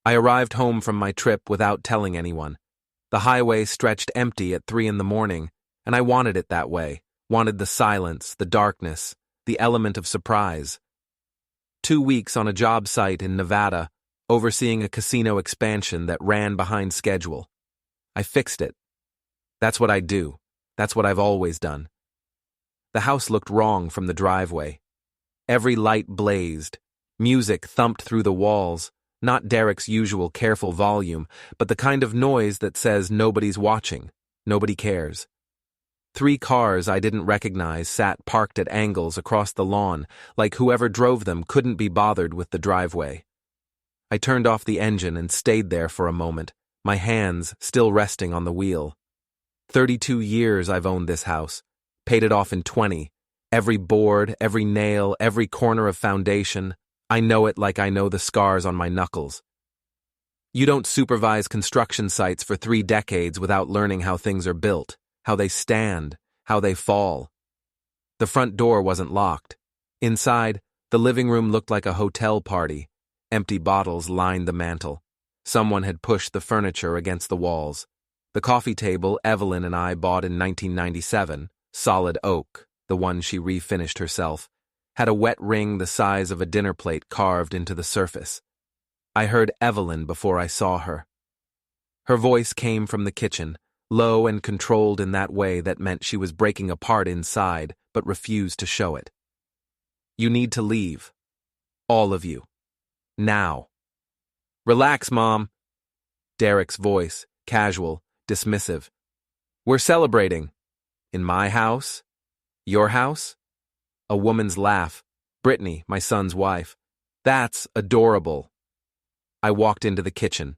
I arrived home from my trip without telling anyone. The highway stretched empty at 3 in the morning, and I wanted it that way, wanted the silence, the darkness, the element of surprise. 2 weeks on a job site in Nevada, overseeing a casino expansion that ran behind schedule. I fixed it. That's what I do. That's what I've always done. The house looked wrong from the driveway. Every light blazed. Music thumped through the walls, not Derek's usual careful volume, but the kind of noise that says nobody's watching, nobody cares. 3 cars I didn't recognize sat parked at angles across the lawn, like whoever drove them couldn't be bothered with the driveway. I turned off the engine and stayed there for a moment, my hands still resting on the wheel. 32 years I've owned this house, paid it off in 20. Every board, every nail, every corner of foundation, I know it like I know the scars on my knuckles. You don't supervise construction sites for 3 decades without learning how things are built, how they stand, how they fall. The front door wasn't locked. Inside, the living room looked like a hotel party. Empty bottles lined the mantel. Someone had pushed the furniture against the walls. The coffee table Evelyn and I bought in 1997, solid oak, the one she refinished herself, had a wet ring the size of a dinner plate carved into the surface. I heard Evelyn before I saw her. Her voice came from the kitchen, low and controlled in that way that meant she was breaking apart inside, but refused to show it. You need to leave. All of you. Now. Relax, Mom. Derek's voice, casual, dismissive. We're celebrating. In my house? Your house? A woman's laugh. Brittany, my son's wife. That's adorable. I walked into the kitchen.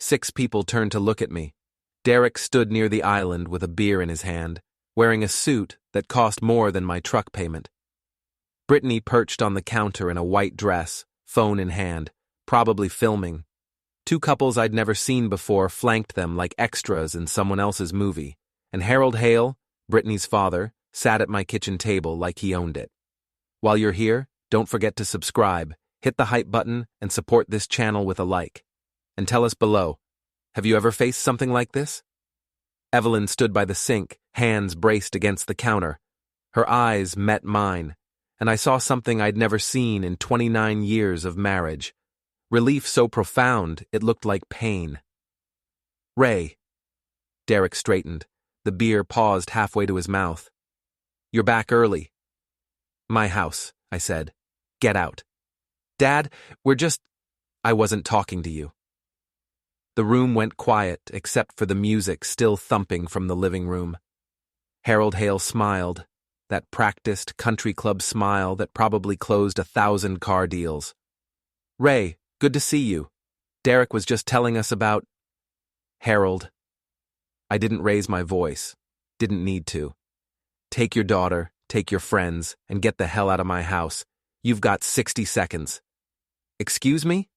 6 people turned to look at me. Derek stood near the island with a beer in his hand, wearing a suit that cost more than my truck payment. Brittany perched on the counter in a white dress, phone in hand, probably filming. 2 couples I'd never seen before flanked them like extras in someone else's movie, and Hale, Brittany's father, sat at my kitchen table like he owned it. While you're here, don't forget to subscribe, hit the hype button, and support this channel with a like. And tell us below, have you ever faced something like this? Evelyn stood by the sink, hands braced against the counter. Her eyes met mine, and I saw something I'd never seen in 29 years of marriage. Relief so profound, it looked like pain. Ray. Derek straightened. The beer paused halfway to his mouth. You're back early. My house, I said. Get out. Dad, I wasn't talking to you. The room went quiet except for the music still thumping from the living room. Hale smiled, that practiced country club smile that probably closed 1,000 car deals. Ray, good to see you. Derek was just telling us about... Harold. I didn't raise my voice. Didn't need to. Take your daughter, take your friends, and get the hell out of my house. You've got 60 seconds. Excuse me?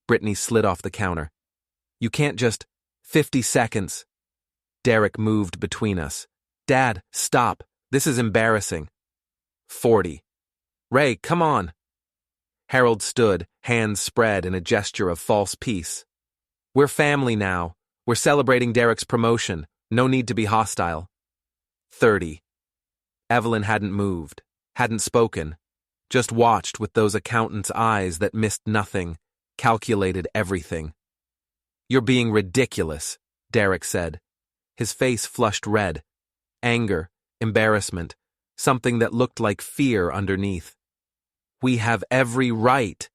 Brittany slid off the counter. You can't just... 50 seconds. Derek moved between us. Dad, stop. This is embarrassing. 40. Ray, come on. Harold stood, hands spread in a gesture of false peace. We're family now. We're celebrating Derek's promotion. No need to be hostile. 30. Evelyn hadn't moved, hadn't spoken, just watched with those accountant's eyes that missed nothing, calculated everything. You're being ridiculous, Derek said. His face flushed red. Anger, embarrassment, something that looked like fear underneath. We have every right.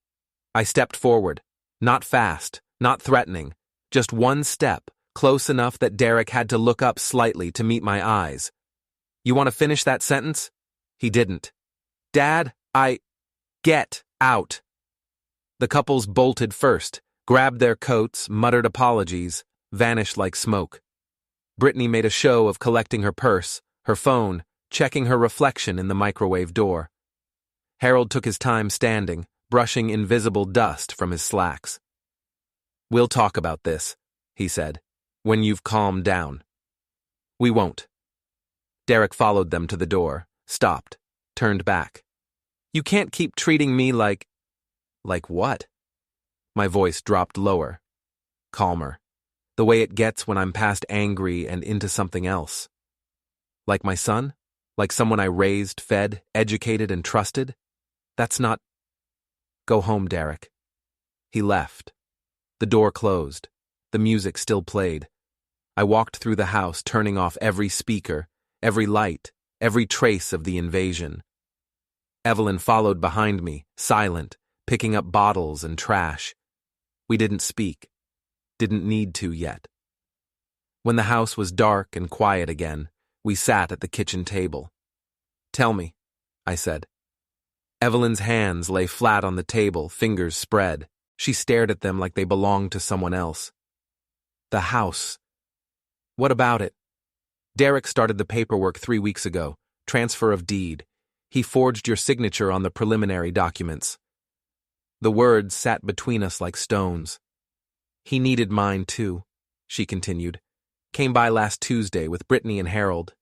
I stepped forward, not fast, not threatening, just one step, close enough that Derek had to look up slightly to meet my eyes. You want to finish that sentence? He didn't. Dad, Get out. The couples bolted first, grabbed their coats, muttered apologies, vanished like smoke. Brittany made a show of collecting her purse, her phone, checking her reflection in the microwave door. Harold took his time standing, brushing invisible dust from his slacks. We'll talk about this, he said, when you've calmed down. We won't. Derek followed them to the door, stopped, turned back. You can't keep treating me like... Like what? My voice dropped lower, calmer, the way it gets when I'm past angry and into something else. Like my son? Like someone I raised, fed, educated, and trusted? That's not... Go home, Derek. He left. The door closed. The music still played. I walked through the house, turning off every speaker, every light, every trace of the invasion. Evelyn followed behind me, silent, picking up bottles and trash. We didn't speak. Didn't need to yet. When the house was dark and quiet again, we sat at the kitchen table. Tell me, I said. Evelyn's hands lay flat on the table, fingers spread. She stared at them like they belonged to someone else. The house. What about it? Derek started the paperwork 3 weeks ago. Transfer of deed. He forged your signature on the preliminary documents. The words sat between us like stones. He needed mine too, she continued. Came by last Tuesday with Brittany and Harold.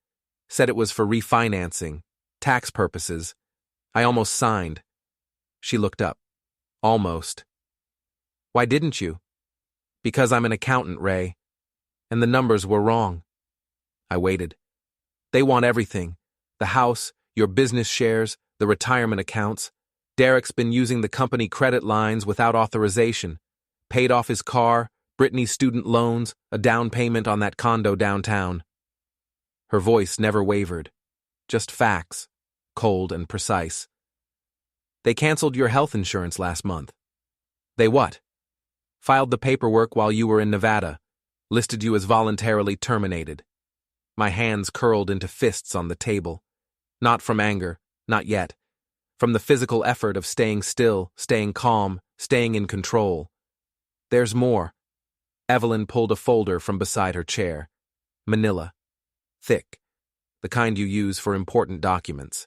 Said it was for refinancing, tax purposes. I almost signed. She looked up. Almost. Why didn't you? Because I'm an accountant, Ray. And the numbers were wrong. I waited. They want everything. The house, your business shares, the retirement accounts. Derek's been using the company credit lines without authorization. Paid off his car, Brittany's student loans, a down payment on that condo downtown. Her voice never wavered. Just facts, cold and precise. They canceled your health insurance last month. They what? Filed the paperwork while you were in Nevada. Listed you as voluntarily terminated. My hands curled into fists on the table. Not from anger, not yet. From the physical effort of staying still, staying calm, staying in control. There's more. Evelyn pulled a folder from beside her chair. Manila. Thick. The kind you use for important documents.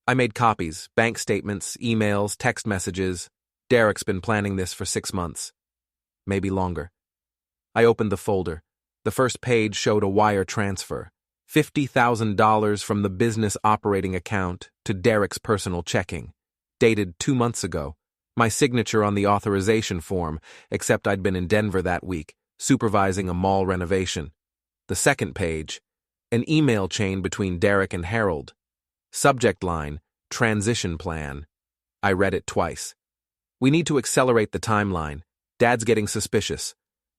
I made copies, bank statements, emails, text messages. Derek's been planning this for 6 months. Maybe longer. I opened the folder. The first page showed a wire transfer. $50,000 from the business operating account to Derek's personal checking. Dated 2 months ago. My signature on the authorization form, except I'd been in Denver that week, supervising a mall renovation. The second page, an email chain between Derek and Harold. Subject line, transition plan. I read it twice. We need to accelerate the timeline. Dad's getting suspicious.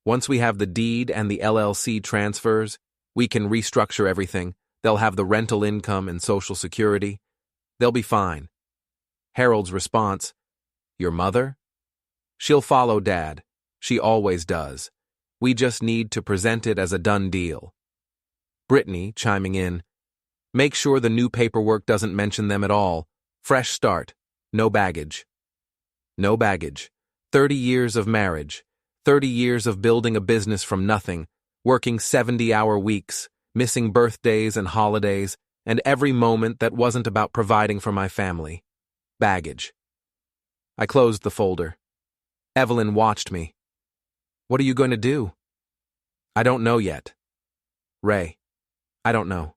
Once we have the deed and the LLC transfers, we can restructure everything. They'll have the rental income and Social Security. They'll be fine. Harold's response, your mother? She'll follow Dad. She always does. We just need to present it as a done deal. Brittany, chiming in, make sure the new paperwork doesn't mention them at all. Fresh start. No baggage. No baggage. 30 years of marriage. 30 years of building a business from nothing, working 70-hour weeks, missing birthdays and holidays, and every moment that wasn't about providing for my family. Baggage. I closed the folder. Evelyn watched me. What are you going to do? I don't know yet. Ray, I don't know.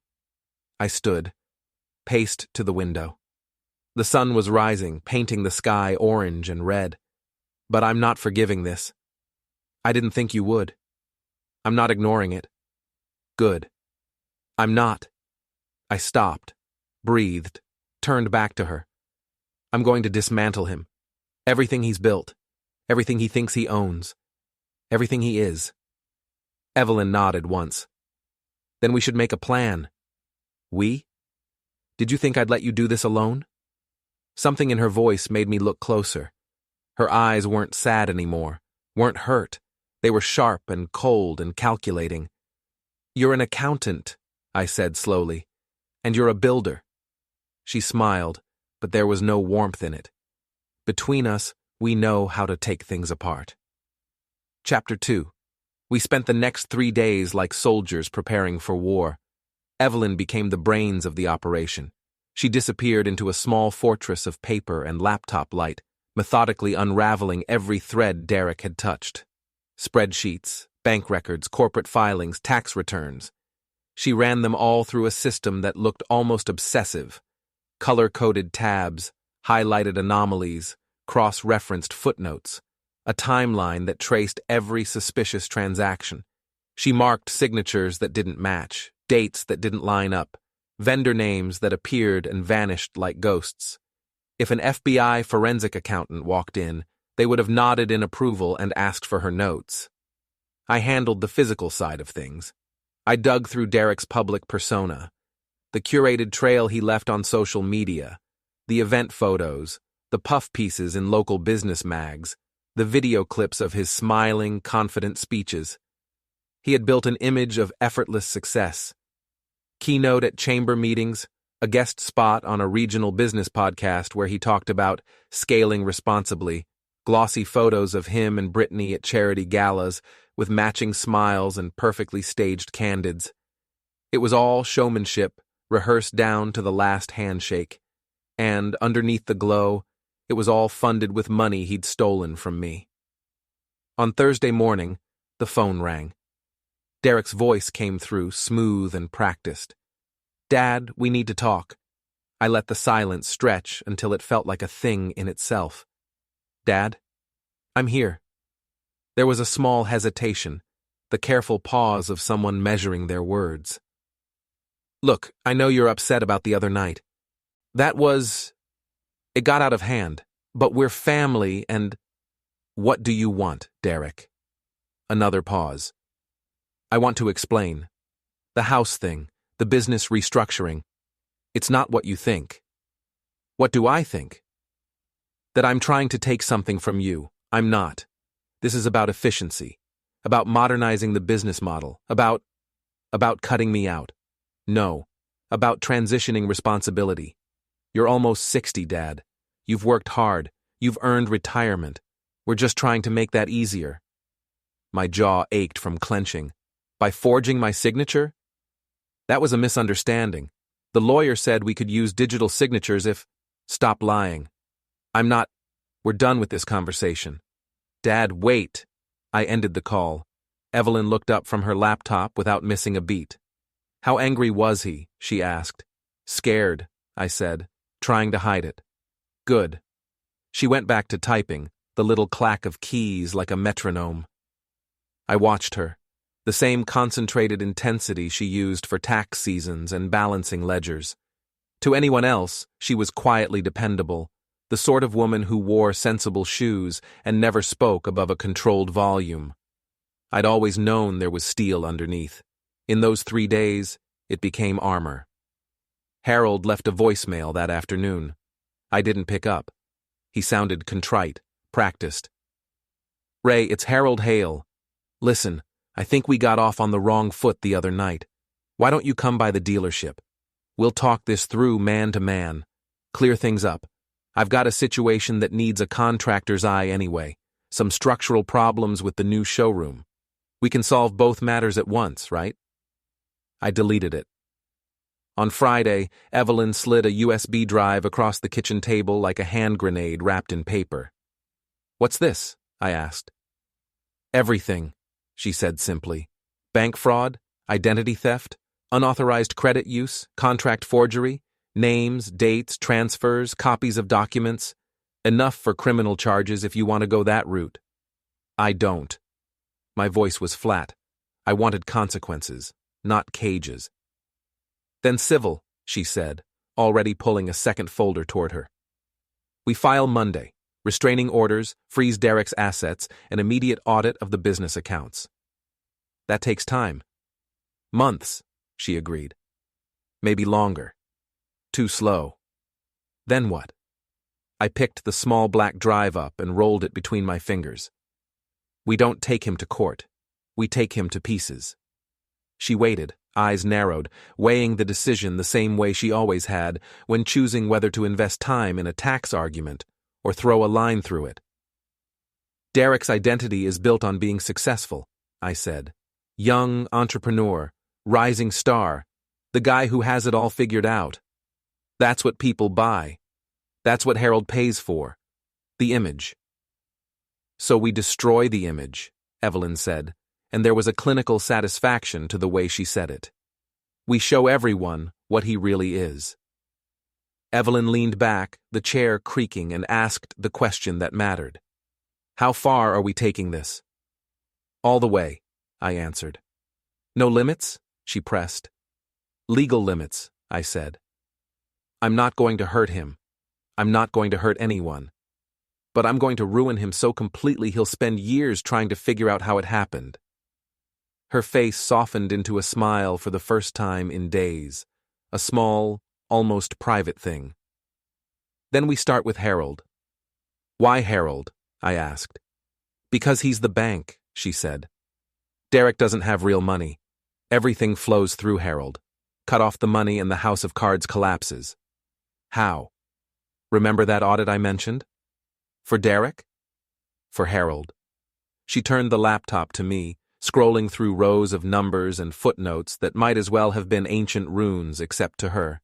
I stood, paced to the window. The sun was rising, painting the sky orange and red. But I'm not forgiving this. I didn't think you would. I'm not ignoring it. Good. I'm not. I stopped, breathed, turned back to her. I'm going to dismantle him. Everything he's built. Everything he thinks he owns. Everything he is. Evelyn nodded once. Then we should make a plan. We? Did you think I'd let you do this alone? Something in her voice made me look closer. Her eyes weren't sad anymore, weren't hurt. They were sharp and cold and calculating. You're an accountant, I said slowly, and you're a builder. She smiled, but there was no warmth in it. Between us, we know how to take things apart. Chapter 2. We spent the next 3 days like soldiers preparing for war. Evelyn became the brains of the operation. She disappeared into a small fortress of paper and laptop light, methodically unraveling every thread Derek had touched. Spreadsheets, bank records, corporate filings, tax returns. She ran them all through a system that looked almost obsessive. Color-coded tabs, highlighted anomalies, cross-referenced footnotes, a timeline that traced every suspicious transaction. She marked signatures that didn't match, dates that didn't line up, vendor names that appeared and vanished like ghosts. If an FBI forensic accountant walked in, they would have nodded in approval and asked for her notes. I handled the physical side of things. I dug through Derek's public persona, the curated trail he left on social media, the event photos, the puff pieces in local business mags, the video clips of his smiling, confident speeches. He had built an image of effortless success. Keynote at chamber meetings, a guest spot on a regional business podcast where he talked about scaling responsibly, glossy photos of him and Brittany at charity galas with matching smiles and perfectly staged candids. It was all showmanship, rehearsed down to the last handshake, and underneath the glow, it was all funded with money he'd stolen from me. On Thursday morning, the phone rang. Derek's voice came through, smooth and practiced. "Dad, we need to talk." I let the silence stretch until it felt like a thing in itself. "Dad? I'm here." There was a small hesitation, the careful pause of someone measuring their words. "Look, I know you're upset about the other night. It got out of hand, but we're family and—" "What do you want, Derek?" Another pause. "I want to explain. The house thing, the business restructuring. It's not what you think." "What do I think?" "That I'm trying to take something from you. I'm not. This is about efficiency, about modernizing the business model, about cutting me out. No, about transitioning responsibility. You're almost 60, Dad. You've worked hard. You've earned retirement. We're just trying to make that easier." My jaw ached from clenching. By forging my signature? That was a misunderstanding. The lawyer said we could use digital signatures if— Stop lying. I'm not— We're done with this conversation. Dad, wait. I ended the call. Evelyn looked up from her laptop without missing a beat. "How angry was he?" she asked. "Scared," I said, trying to hide it. "Good." She went back to typing, the little clack of keys like a metronome. I watched her, the same concentrated intensity she used for tax seasons and balancing ledgers. To anyone else, she was quietly dependable, the sort of woman who wore sensible shoes and never spoke above a controlled volume. I'd always known there was steel underneath. In those 3 days, it became armor. Harold left a voicemail that afternoon. I didn't pick up. He sounded contrite, practiced. "Ray, it's Harold Hale. Listen, I think we got off on the wrong foot the other night. Why don't you come by the dealership? We'll talk this through man to man. Clear things up. I've got a situation that needs a contractor's eye anyway. Some structural problems with the new showroom. We can solve both matters at once, right?" I deleted it. On Friday, Evelyn slid a USB drive across the kitchen table like a hand grenade wrapped in paper. "What's this?" I asked. "Everything," she said simply. "Bank fraud, identity theft, unauthorized credit use, contract forgery, names, dates, transfers, copies of documents. Enough for criminal charges if you want to go that route." "I don't." My voice was flat. I wanted consequences, not cages. "Then civil," she said, already pulling a second folder toward her. "We file Monday. Restraining orders, freeze Derek's assets, an immediate audit of the business accounts." "That takes time." "Months," she agreed. "Maybe longer. Too slow." "Then what?" I picked the small black drive up and rolled it between my fingers. "We don't take him to court. We take him to pieces." She waited, eyes narrowed, weighing the decision the same way she always had when choosing whether to invest time in a tax argument or throw a line through it. "Derek's identity is built on being successful," I said. "Young entrepreneur, rising star, the guy who has it all figured out. That's what people buy. That's what Harold pays for. The image." "So we destroy the image," Evelyn said, and there was a clinical satisfaction to the way she said it. "We show everyone what he really is." Evelyn leaned back, the chair creaking, and asked the question that mattered. How far are we taking this? All the way, I answered. No limits? She pressed. Legal limits, I said. I'm not going to hurt him. I'm not going to hurt anyone. But I'm going to ruin him so completely he'll spend years trying to figure out how it happened. Her face softened into a smile for the first time in days, a small, almost private thing. Then we start with Harold. Why Harold? I asked. Because he's the bank, she said. Derek doesn't have real money. Everything flows through Harold. Cut off the money and the house of cards collapses. How? Remember that audit I mentioned? For Derek? For Harold. She turned the laptop to me, scrolling through rows of numbers and footnotes that might as well have been ancient runes except to her.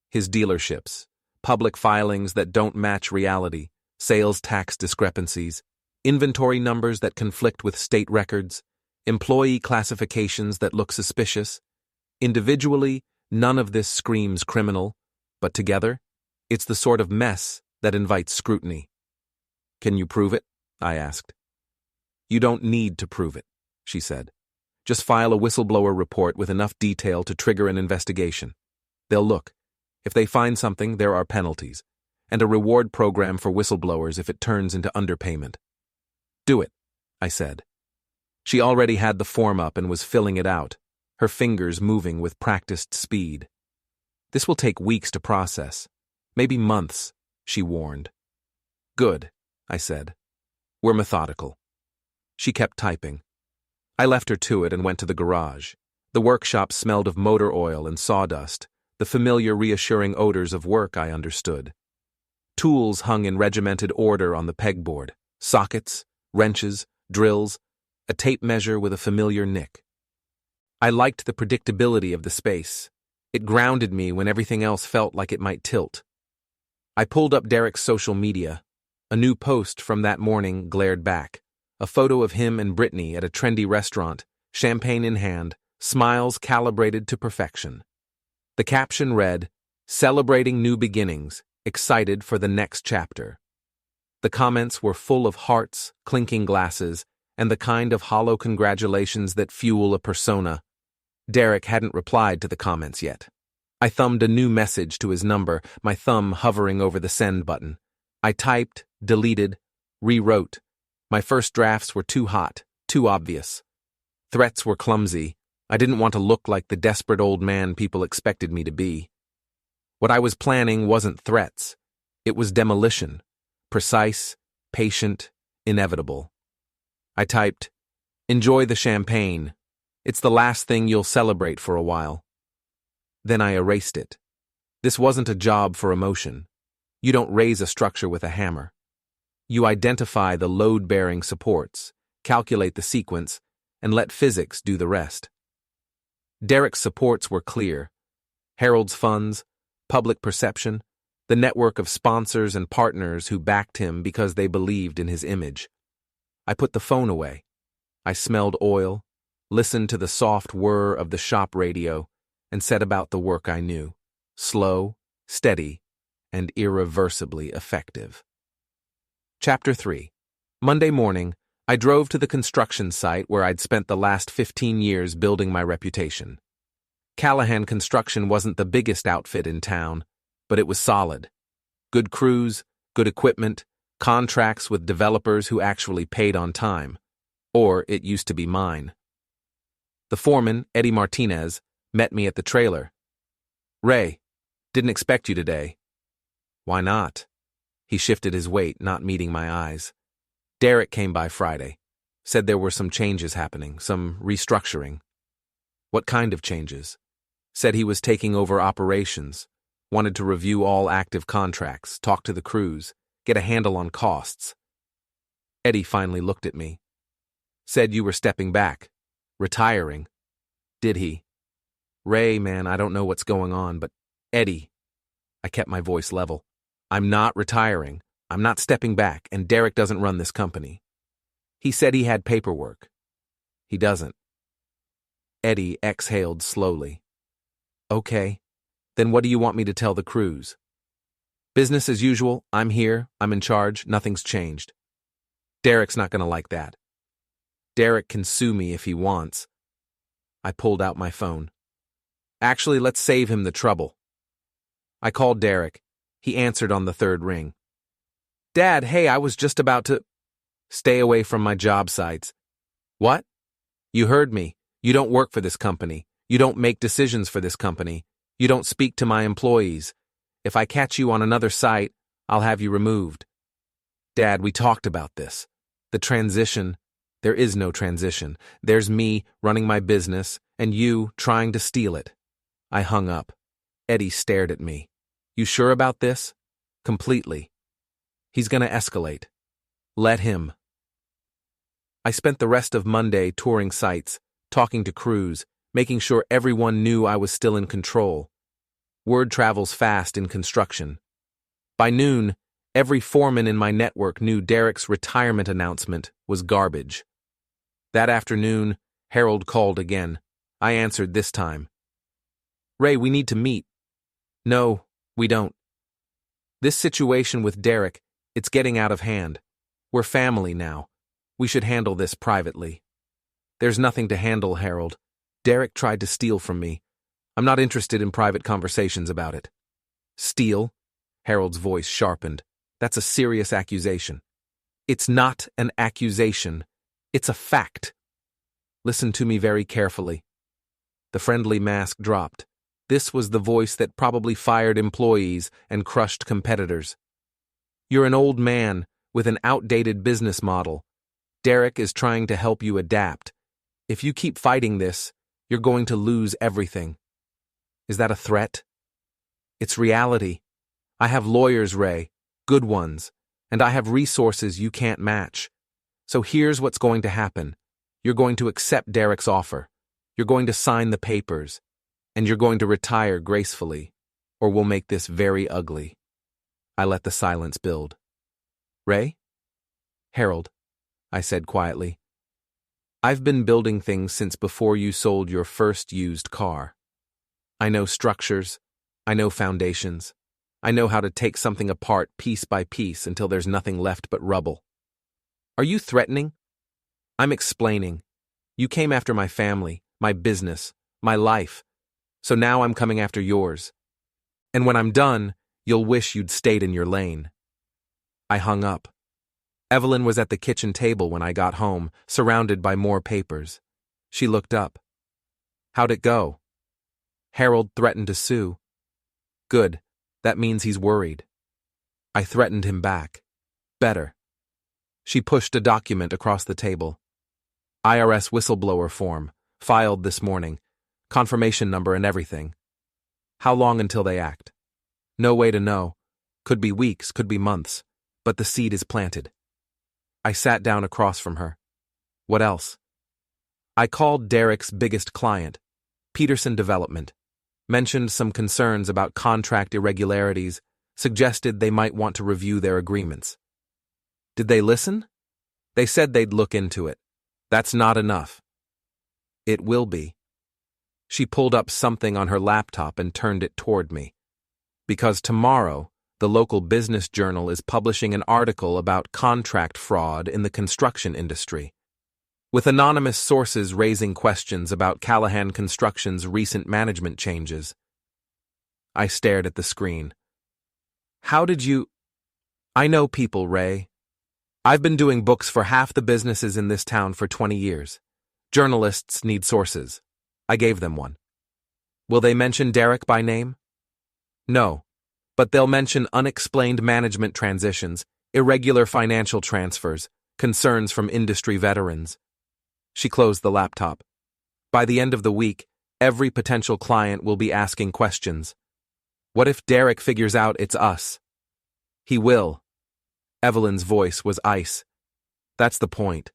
His dealerships, public filings that don't match reality, sales tax discrepancies, inventory numbers that conflict with state records, employee classifications that look suspicious. Individually, none of this screams criminal, but together, it's the sort of mess that invites scrutiny. Can you prove it? I asked. You don't need to prove it, she said. Just file a whistleblower report with enough detail to trigger an investigation. They'll look. If they find something, there are penalties, and a reward program for whistleblowers if it turns into underpayment. Do it, I said. She already had the form up and was filling it out, her fingers moving with practiced speed. This will take weeks to process, maybe months, she warned. Good, I said. We're methodical. She kept typing. I left her to it and went to the garage. The workshop smelled of motor oil and sawdust, the familiar reassuring odors of work I understood. Tools hung in regimented order on the pegboard, sockets, wrenches, drills, a tape measure with a familiar nick. I liked the predictability of the space. It grounded me when everything else felt like it might tilt. I pulled up Derek's social media. A new post from that morning glared back. A photo of him and Brittany at a trendy restaurant, champagne in hand, smiles calibrated to perfection. The caption read, "Celebrating new beginnings, excited for the next chapter." The comments were full of hearts, clinking glasses, and the kind of hollow congratulations that fuel a persona. Derek hadn't replied to the comments yet. I thumbed a new message to his number, my thumb hovering over the send button. I typed, deleted, rewrote. My first drafts were too hot, too obvious. Threats were clumsy. I didn't want to look like the desperate old man people expected me to be. What I was planning wasn't threats. It was demolition. Precise, patient, inevitable. I typed, "Enjoy the champagne. It's the last thing you'll celebrate for a while." Then I erased it. This wasn't a job for emotion. You don't raise a structure with a hammer. You identify the load-bearing supports, calculate the sequence, and let physics do the rest. Derek's supports were clear. Harold's funds, public perception, the network of sponsors and partners who backed him because they believed in his image. I put the phone away. I smelled oil, listened to the soft whir of the shop radio, and set about the work I knew. Slow, steady, and irreversibly effective. Chapter 3. Monday morning, I drove to the construction site where I'd spent the last 15 years building my reputation. Callahan Construction wasn't the biggest outfit in town, but it was solid. Good crews, good equipment, contracts with developers who actually paid on time. Or it used to be mine. The foreman, Eddie Martinez, met me at the trailer. "Ray, didn't expect you today." "Why not?" He shifted his weight, not meeting my eyes. "Derek came by Friday. Said there were some changes happening, some restructuring." "What kind of changes?" "Said he was taking over operations. Wanted to review all active contracts, talk to the crews, get a handle on costs." Eddie finally looked at me. "Said you were stepping back. Retiring." "Did he?" "Ray, man, I don't know what's going on, but Eddie." I kept my voice level. "I'm not retiring. I'm not stepping back, and Derek doesn't run this company. He said he had paperwork. He doesn't." Eddie exhaled slowly. "Okay, then what do you want me to tell the crews? Business as usual, I'm here, I'm in charge, nothing's changed. Derek's not gonna like that. Derek can sue me if he wants. I pulled out my phone. Actually, let's save him the trouble. I called Derek. He answered on the third ring. Dad, hey, I was just about to… Stay away from my job sites. What? You heard me. You don't work for this company. You don't make decisions for this company. You don't speak to my employees. If I catch you on another site, I'll have you removed. Dad, we talked about this. The transition… There is no transition. There's me running my business and you trying to steal it. I hung up. Eddie stared at me. You sure about this? Completely. He's gonna escalate. Let him. I spent the rest of Monday touring sites, talking to crews, making sure everyone knew I was still in control. Word travels fast in construction. By noon, every foreman in my network knew Derek's retirement announcement was garbage. That afternoon, Harold called again. I answered this time. Ray, we need to meet. No, we don't. This situation with Derek, it's getting out of hand. We're family now. We should handle this privately. There's nothing to handle, Harold. Derek tried to steal from me. I'm not interested in private conversations about it. Steal? Harold's voice sharpened. That's a serious accusation. It's not an accusation. It's a fact. Listen to me very carefully. The friendly mask dropped. This was the voice that probably fired employees and crushed competitors. You're an old man with an outdated business model. Derek is trying to help you adapt. If you keep fighting this, you're going to lose everything. Is that a threat? It's reality. I have lawyers, Ray, good ones, and I have resources you can't match. So here's what's going to happen. You're going to accept Derek's offer. You're going to sign the papers. And you're going to retire gracefully, or we'll make this very ugly. I let the silence build. Ray? Harold, I said quietly. I've been building things since before you sold your first used car. I know structures. I know foundations. I know how to take something apart piece by piece until there's nothing left but rubble. Are you threatening? I'm explaining. You came after my family, my business, my life. So now I'm coming after yours. And when I'm done, you'll wish you'd stayed in your lane. I hung up. Evelyn was at the kitchen table when I got home, surrounded by more papers. She looked up. How'd it go? Harold threatened to sue. Good. That means he's worried. I threatened him back. Better. She pushed a document across the table. IRS whistleblower form, filed this morning, confirmation number and everything. How long until they act? No way to know. Could be weeks, could be months, but the seed is planted. I sat down across from her. What else? I called Derek's biggest client, Peterson Development, mentioned some concerns about contract irregularities, suggested they might want to review their agreements. Did they listen? They said they'd look into it. That's not enough. It will be. She pulled up something on her laptop and turned it toward me. Because tomorrow, the local business journal is publishing an article about contract fraud in the construction industry, with anonymous sources raising questions about Callahan Construction's recent management changes. I stared at the screen. How did you… I know people, Ray. I've been doing books for half the businesses in this town for 20 years. Journalists need sources. I gave them one. Will they mention Derek by name? No, but they'll mention unexplained management transitions, irregular financial transfers, concerns from industry veterans. She closed the laptop. By the end of the week, every potential client will be asking questions. What if Derek figures out it's us? He will. Evelyn's voice was ice. That's the point.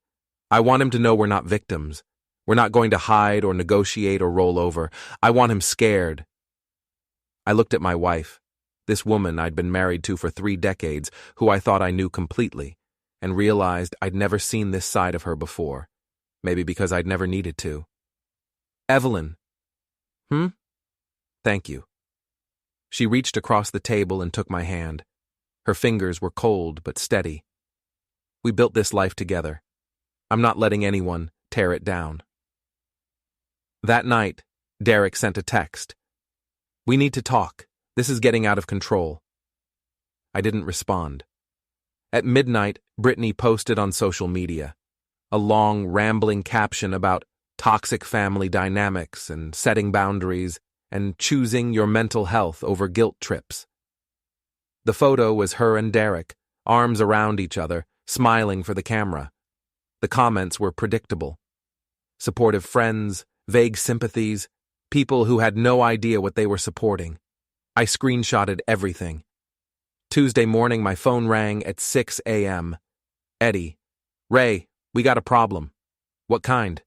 I want him to know we're not victims. We're not going to hide or negotiate or roll over. I want him scared. I looked at my wife, this woman I'd been married to for 3 decades, who I thought I knew completely, and realized I'd never seen this side of her before, maybe because I'd never needed to. Evelyn. Thank you. She reached across the table and took my hand. Her fingers were cold but steady. We built this life together. I'm not letting anyone tear it down. That night, Derek sent a text. "We need to talk. This is getting out of control." I didn't respond. At midnight, Brittany posted on social media a long, rambling caption about toxic family dynamics and setting boundaries and choosing your mental health over guilt trips. The photo was her and Derek, arms around each other, smiling for the camera. The comments were predictable. Supportive friends, vague sympathies, people who had no idea what they were supporting. I screenshotted everything. Tuesday morning, my phone rang at 6 a.m. "Eddie, Ray, we got a problem." "What kind?"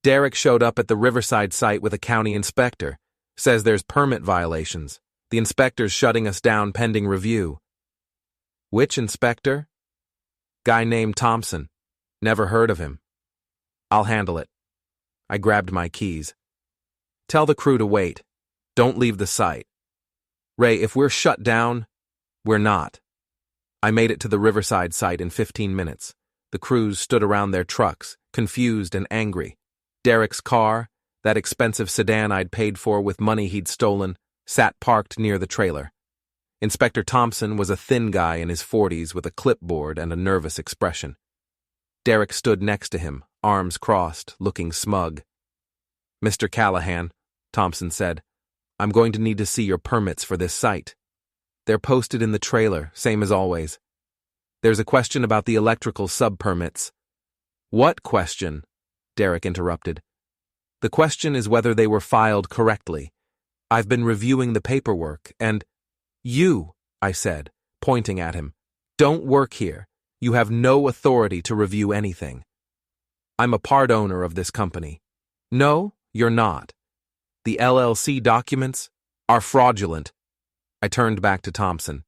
"Derek showed up at the Riverside site with a county inspector. Says there's permit violations. The inspector's shutting us down pending review." "Which inspector?" "Guy named Thompson. Never heard of him." "I'll handle it." I grabbed my keys. "Tell the crew to wait. Don't leave the site." "Ray, if we're shut down, we're not." I made it to the Riverside site in 15 minutes. The crews stood around their trucks, confused and angry. Derek's car, that expensive sedan I'd paid for with money he'd stolen, sat parked near the trailer. Inspector Thompson was a thin guy in his 40s with a clipboard and a nervous expression. Derek stood next to him, arms crossed, looking smug. "Mr. Callahan," Thompson said, "I'm going to need to see your permits for this site." "They're posted in the trailer, same as always." "There's a question about the electrical sub-permits." "What question?" Derek interrupted. "The question is whether they were filed correctly. I've been reviewing the paperwork, and—" "You," I said, pointing at him, "don't work here. You have no authority to review anything." "I'm a part owner of this company." "No, you're not. The LLC documents are fraudulent." I turned back to Thompson.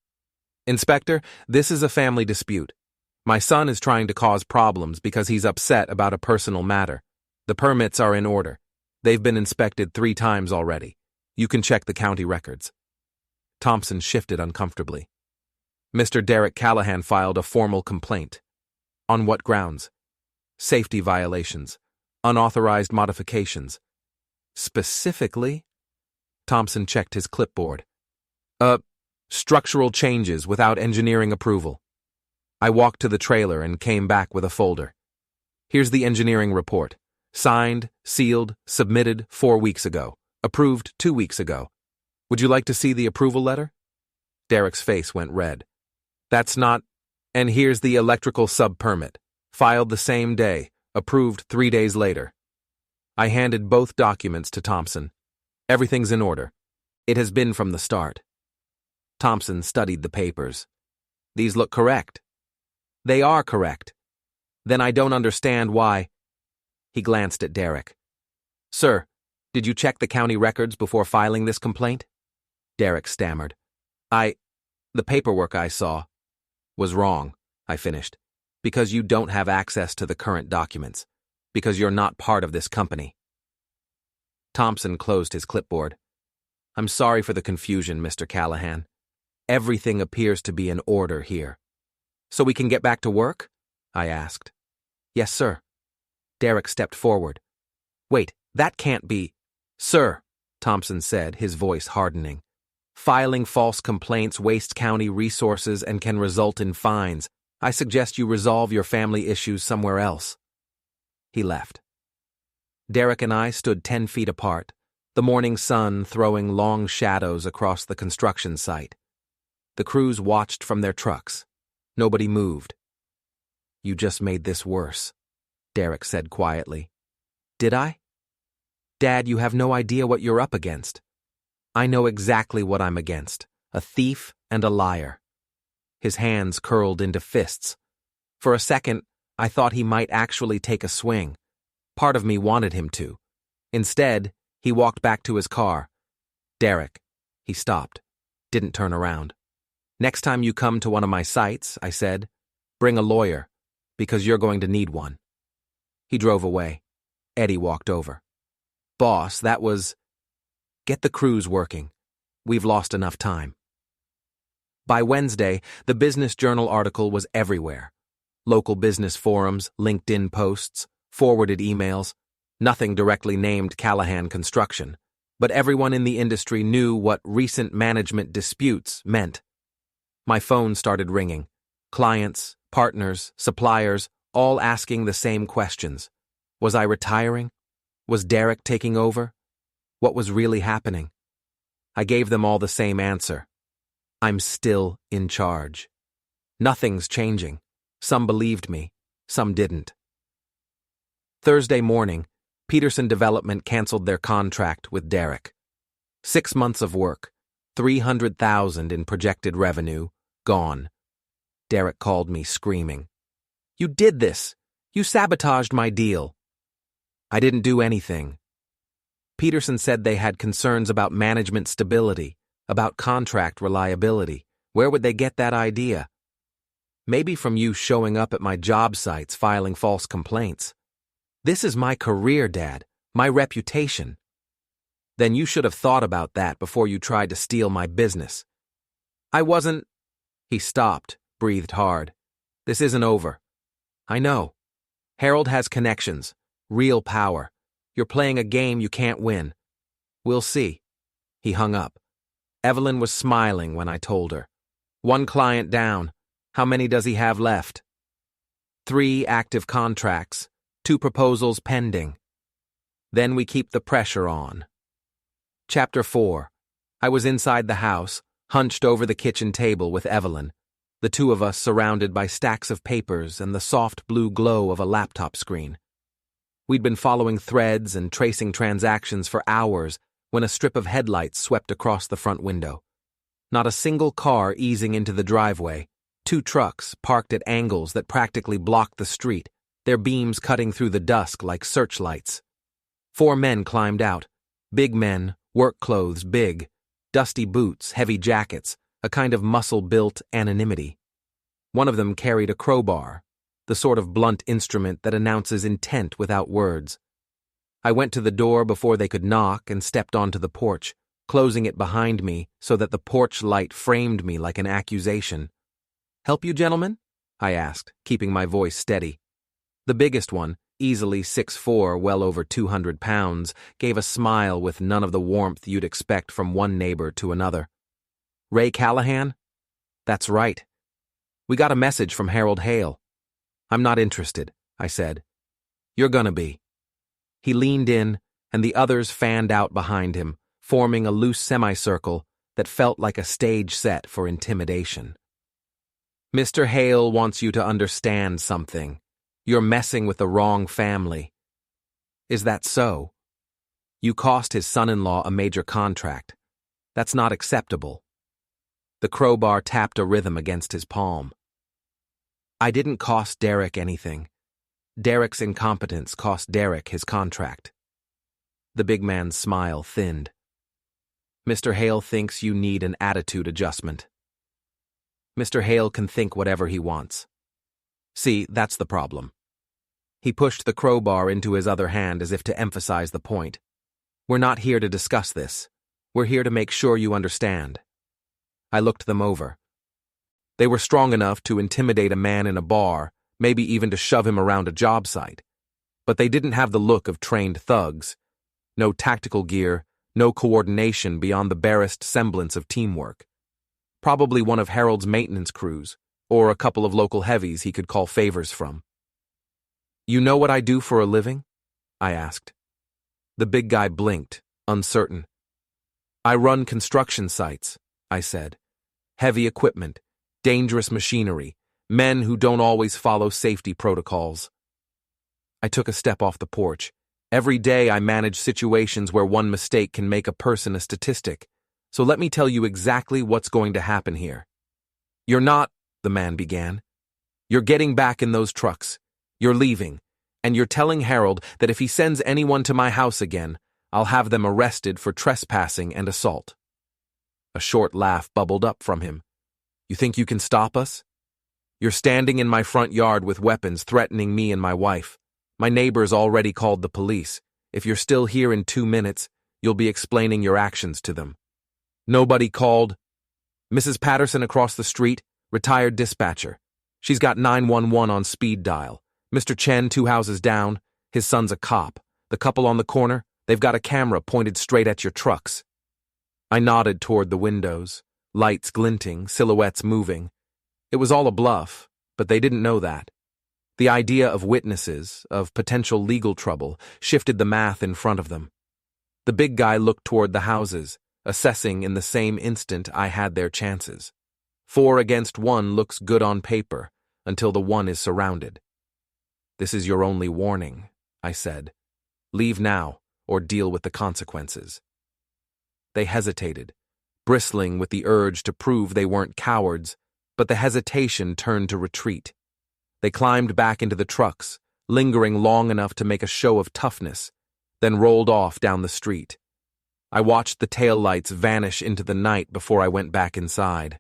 "Inspector, this is a family dispute. My son is trying to cause problems because he's upset about a personal matter. The permits are in order. They've been inspected 3 times already. You can check the county records." Thompson shifted uncomfortably. "Mr. Derek Callahan filed a formal complaint." "On what grounds?" "Safety violations. Unauthorized modifications." "Specifically?" Thompson checked his clipboard. Structural changes without engineering approval." I walked to the trailer and came back with a folder. "Here's the engineering report. Signed, sealed, submitted 4 weeks ago. Approved 2 weeks ago. Would you like to see the approval letter?" Derek's face went red. "That's not—" "And here's the electrical sub-permit. Filed the same day. Approved 3 days later." I handed both documents to Thompson. "Everything's in order. It has been from the start." Thompson studied the papers. "These look correct." "They are correct." "Then I don't understand why—" He glanced at Derek. "Sir, did you check the county records before filing this complaint?" Derek stammered. The paperwork I saw was wrong," I finished, "because you don't have access to the current documents, because you're not part of this company." Thompson closed his clipboard. "I'm sorry for the confusion, Mr. Callahan. Everything appears to be in order here." "So we can get back to work?" I asked. "Yes, sir." Derek stepped forward. "Wait, that can't be—" "Sir," Thompson said, his voice hardening, "filing false complaints wastes county resources and can result in fines. I suggest you resolve your family issues somewhere else." He left. Derek and I stood 10 feet apart, the morning sun throwing long shadows across the construction site. The crews watched from their trucks. Nobody moved. "You just made this worse," Derek said quietly. "Did I?" "Dad, you have no idea what you're up against." "I know exactly what I'm against. A thief and a liar." His hands curled into fists. For a second, I thought he might actually take a swing. Part of me wanted him to. Instead, he walked back to his car. "Derek." He stopped. Didn't turn around. "Next time you come to one of my sites," I said, "bring a lawyer, because you're going to need one." He drove away. Eddie walked over. "Boss, that was—" "Get the crews working. we've lost enough time. By Wednesday, the Business Journal article was everywhere. Local business forums, LinkedIn posts, forwarded emails. Nothing directly named Callahan Construction, but everyone in the industry knew what recent management disputes meant. My phone started ringing. Clients, partners, suppliers, all asking the same questions. Was I retiring? Was Derek taking over? What was really happening? I gave them all the same answer. I'm still in charge. Nothing's changing. Some believed me, some didn't. Thursday morning, Peterson Development canceled their contract with Derek. 6 months of work, $300,000 in projected revenue, gone. Derek called me screaming. You did this! You sabotaged my deal! I didn't do anything. Peterson said they had concerns about management stability, about contract reliability. Where would they get that idea? Maybe from you showing up at my job sites filing false complaints. This is my career, Dad, my reputation. Then you should have thought about that before you tried to steal my business. I wasn't... He stopped, breathed hard. This isn't over. I know. Harold has connections, real power. You're playing a game you can't win. We'll see. He hung up. Evelyn was smiling when I told her. 1 client down. How many does he have left? 3 active contracts, 2 proposals pending. Then we keep the pressure on. Chapter 4. I was inside the house, hunched over the kitchen table with Evelyn, the two of us surrounded by stacks of papers and the soft blue glow of a laptop screen. We'd been following threads and tracing transactions for hours when a strip of headlights swept across the front window. Not a single car easing into the driveway. 2 trucks parked at angles that practically blocked the street, their beams cutting through the dusk like searchlights. 4 men climbed out. Big men, work clothes big, dusty boots, heavy jackets, a kind of muscle-built anonymity. One of them carried a crowbar, the sort of blunt instrument that announces intent without words. I went to the door before they could knock and stepped onto the porch, closing it behind me so that the porch light framed me like an accusation. Help you, gentlemen? I asked, keeping my voice steady. The biggest one, easily 6'4", well over 200 pounds, gave a smile with none of the warmth you'd expect from one neighbor to another. Ray Callahan? That's right. We got a message from Harold Hale. I'm not interested, I said. You're gonna be. He leaned in, and the others fanned out behind him, forming a loose semicircle that felt like a stage set for intimidation. Mr. Hale wants you to understand something. You're messing with the wrong family. Is that so? You cost his son-in-law a major contract. That's not acceptable. The crowbar tapped a rhythm against his palm. I didn't cost Derek anything. Derek's incompetence cost Derek his contract. The big man's smile thinned. Mr. Hale thinks you need an attitude adjustment. Mr. Hale can think whatever he wants. See, that's the problem. He pushed the crowbar into his other hand as if to emphasize the point. We're not here to discuss this. We're here to make sure you understand. I looked them over. They were strong enough to intimidate a man in a bar, maybe even to shove him around a job site. But they didn't have the look of trained thugs. No tactical gear, no coordination beyond the barest semblance of teamwork. Probably one of Harold's maintenance crews, or a couple of local heavies he could call favors from. You know what I do for a living? I asked. The big guy blinked, uncertain. I run construction sites, I said. Heavy equipment, dangerous machinery, men who don't always follow safety protocols. I took a step off the porch. Every day I manage situations where one mistake can make a person a statistic. So let me tell you exactly what's going to happen here. You're not, the man began. You're getting back in those trucks. You're leaving. And you're telling Harold that if he sends anyone to my house again, I'll have them arrested for trespassing and assault. A short laugh bubbled up from him. You think you can stop us? You're standing in my front yard with weapons threatening me and my wife. My neighbors already called the police. If you're still here in 2 minutes, you'll be explaining your actions to them. Nobody called. Mrs. Patterson across the street, retired dispatcher. She's got 911 on speed dial. Mr. Chen, 2 houses down. His son's a cop. The couple on the corner, they've got a camera pointed straight at your trucks. I nodded toward the windows, lights glinting, silhouettes moving. It was all a bluff, but they didn't know that. The idea of witnesses, of potential legal trouble, shifted the math in front of them. The big guy looked toward the houses, assessing in the same instant I had their chances. 4 against 1 looks good on paper, until the 1 is surrounded. This is your only warning, I said. Leave now, or deal with the consequences. They hesitated, bristling with the urge to prove they weren't cowards, but the hesitation turned to retreat. They climbed back into the trucks, lingering long enough to make a show of toughness, then rolled off down the street. I watched the taillights vanish into the night before I went back inside.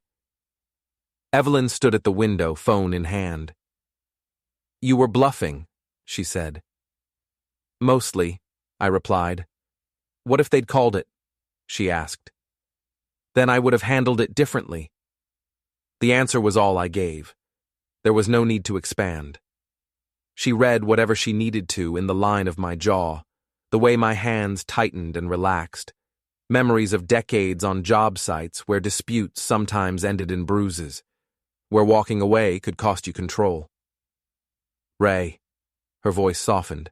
Evelyn stood at the window, phone in hand. You were bluffing, she said. Mostly, I replied. What if they'd called it? She asked. Then I would have handled it differently. The answer was all I gave. There was no need to expand. She read whatever she needed to in the line of my jaw, the way my hands tightened and relaxed, memories of decades on job sites where disputes sometimes ended in bruises, where walking away could cost you control. Ray, her voice softened.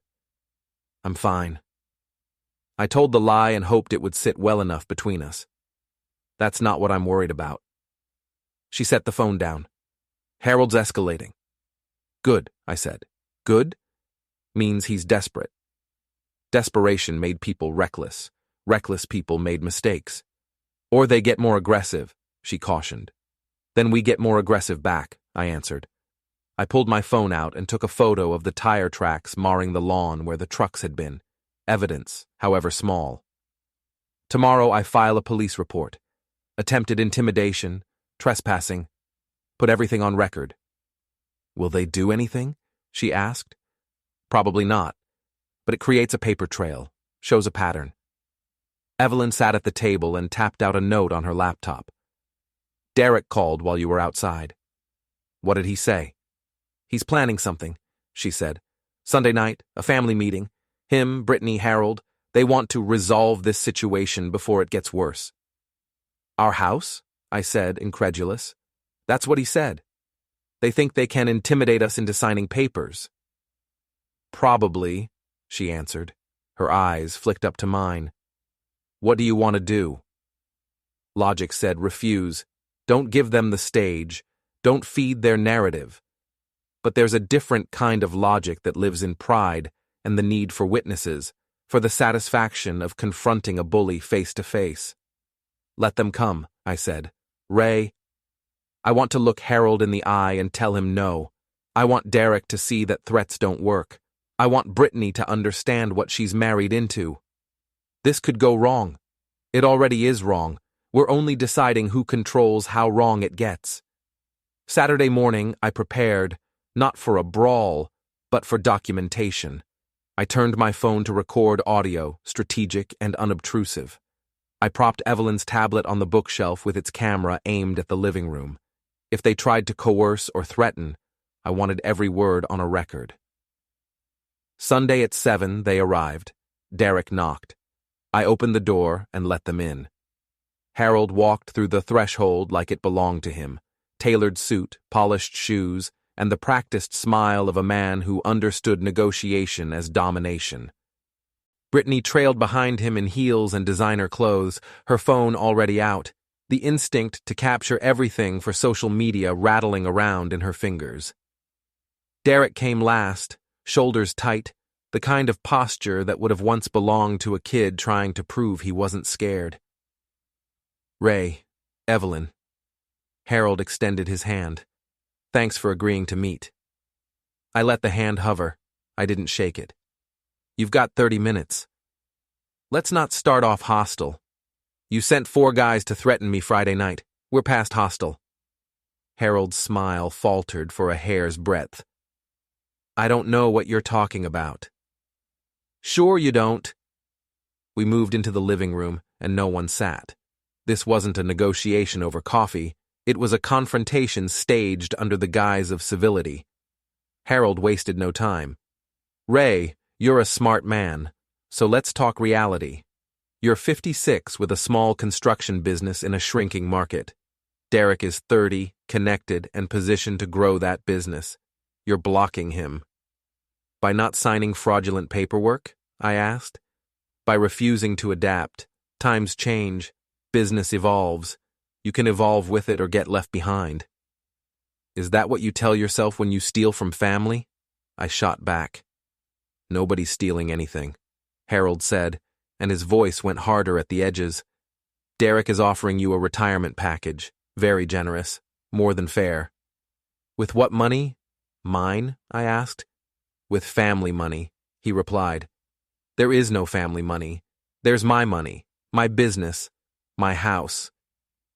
I'm fine. I told the lie and hoped it would sit well enough between us. That's not what I'm worried about. She set the phone down. Harold's escalating. Good, I said. Good? Means he's desperate. Desperation made people reckless. Reckless people made mistakes. Or they get more aggressive, she cautioned. Then we get more aggressive back, I answered. I pulled my phone out and took a photo of the tire tracks marring the lawn where the trucks had been. Evidence, however small. Tomorrow I file a police report. Attempted intimidation, trespassing. Put everything on record. Will they do anything? She asked. Probably not. But it creates a paper trail, shows a pattern. Evelyn sat at the table and tapped out a note on her laptop. Derek called while you were outside. What did he say? He's planning something, she said. Sunday night, a family meeting. Him, Brittany, Harold, they want to resolve this situation before it gets worse. Our house? I said, incredulous. That's what he said. They think they can intimidate us into signing papers. Probably, she answered. Her eyes flicked up to mine. What do you want to do? Logic said refuse. Don't give them the stage. Don't feed their narrative. But there's a different kind of logic that lives in pride and the need for witnesses, for the satisfaction of confronting a bully face to face. Let them come, I said. Ray, I want to look Harold in the eye and tell him no. I want Derek to see that threats don't work. I want Brittany to understand what she's married into. This could go wrong. It already is wrong. We're only deciding who controls how wrong it gets. Saturday morning, I prepared, not for a brawl, but for documentation. I turned my phone to record audio, strategic and unobtrusive. I propped Evelyn's tablet on the bookshelf with its camera aimed at the living room. If they tried to coerce or threaten, I wanted every word on a record. Sunday at 7, they arrived. Derek knocked. I opened the door and let them in. Harold walked through the threshold like it belonged to him. Tailored suit, polished shoes, and the practiced smile of a man who understood negotiation as domination. Brittany trailed behind him in heels and designer clothes, her phone already out, the instinct to capture everything for social media rattling around in her fingers. Derek came last, shoulders tight, the kind of posture that would have once belonged to a kid trying to prove he wasn't scared. Ray, Evelyn. Harold extended his hand. Thanks for agreeing to meet. I let the hand hover. I didn't shake it. You've got 30 minutes. Let's not start off hostile. You sent 4 guys to threaten me Friday night. We're past hostile. Harold's smile faltered for a hair's breadth. I don't know what you're talking about. Sure you don't. We moved into the living room, and no one sat. This wasn't a negotiation over coffee, it was a confrontation staged under the guise of civility. Harold wasted no time. Ray, you're a smart man, so let's talk reality. You're 56 with a small construction business in a shrinking market. Derek is 30, connected, and positioned to grow that business. You're blocking him. By not signing fraudulent paperwork? I asked. By refusing to adapt. Times change. Business evolves. You can evolve with it or get left behind. Is that what you tell yourself when you steal from family? I shot back. Nobody's stealing anything, Harold said, and his voice went harder at the edges. Derek is offering you a retirement package. Very generous. More than fair. With what money? Mine? I asked. With family money, he replied. There is no family money. There's my money, my business, my house.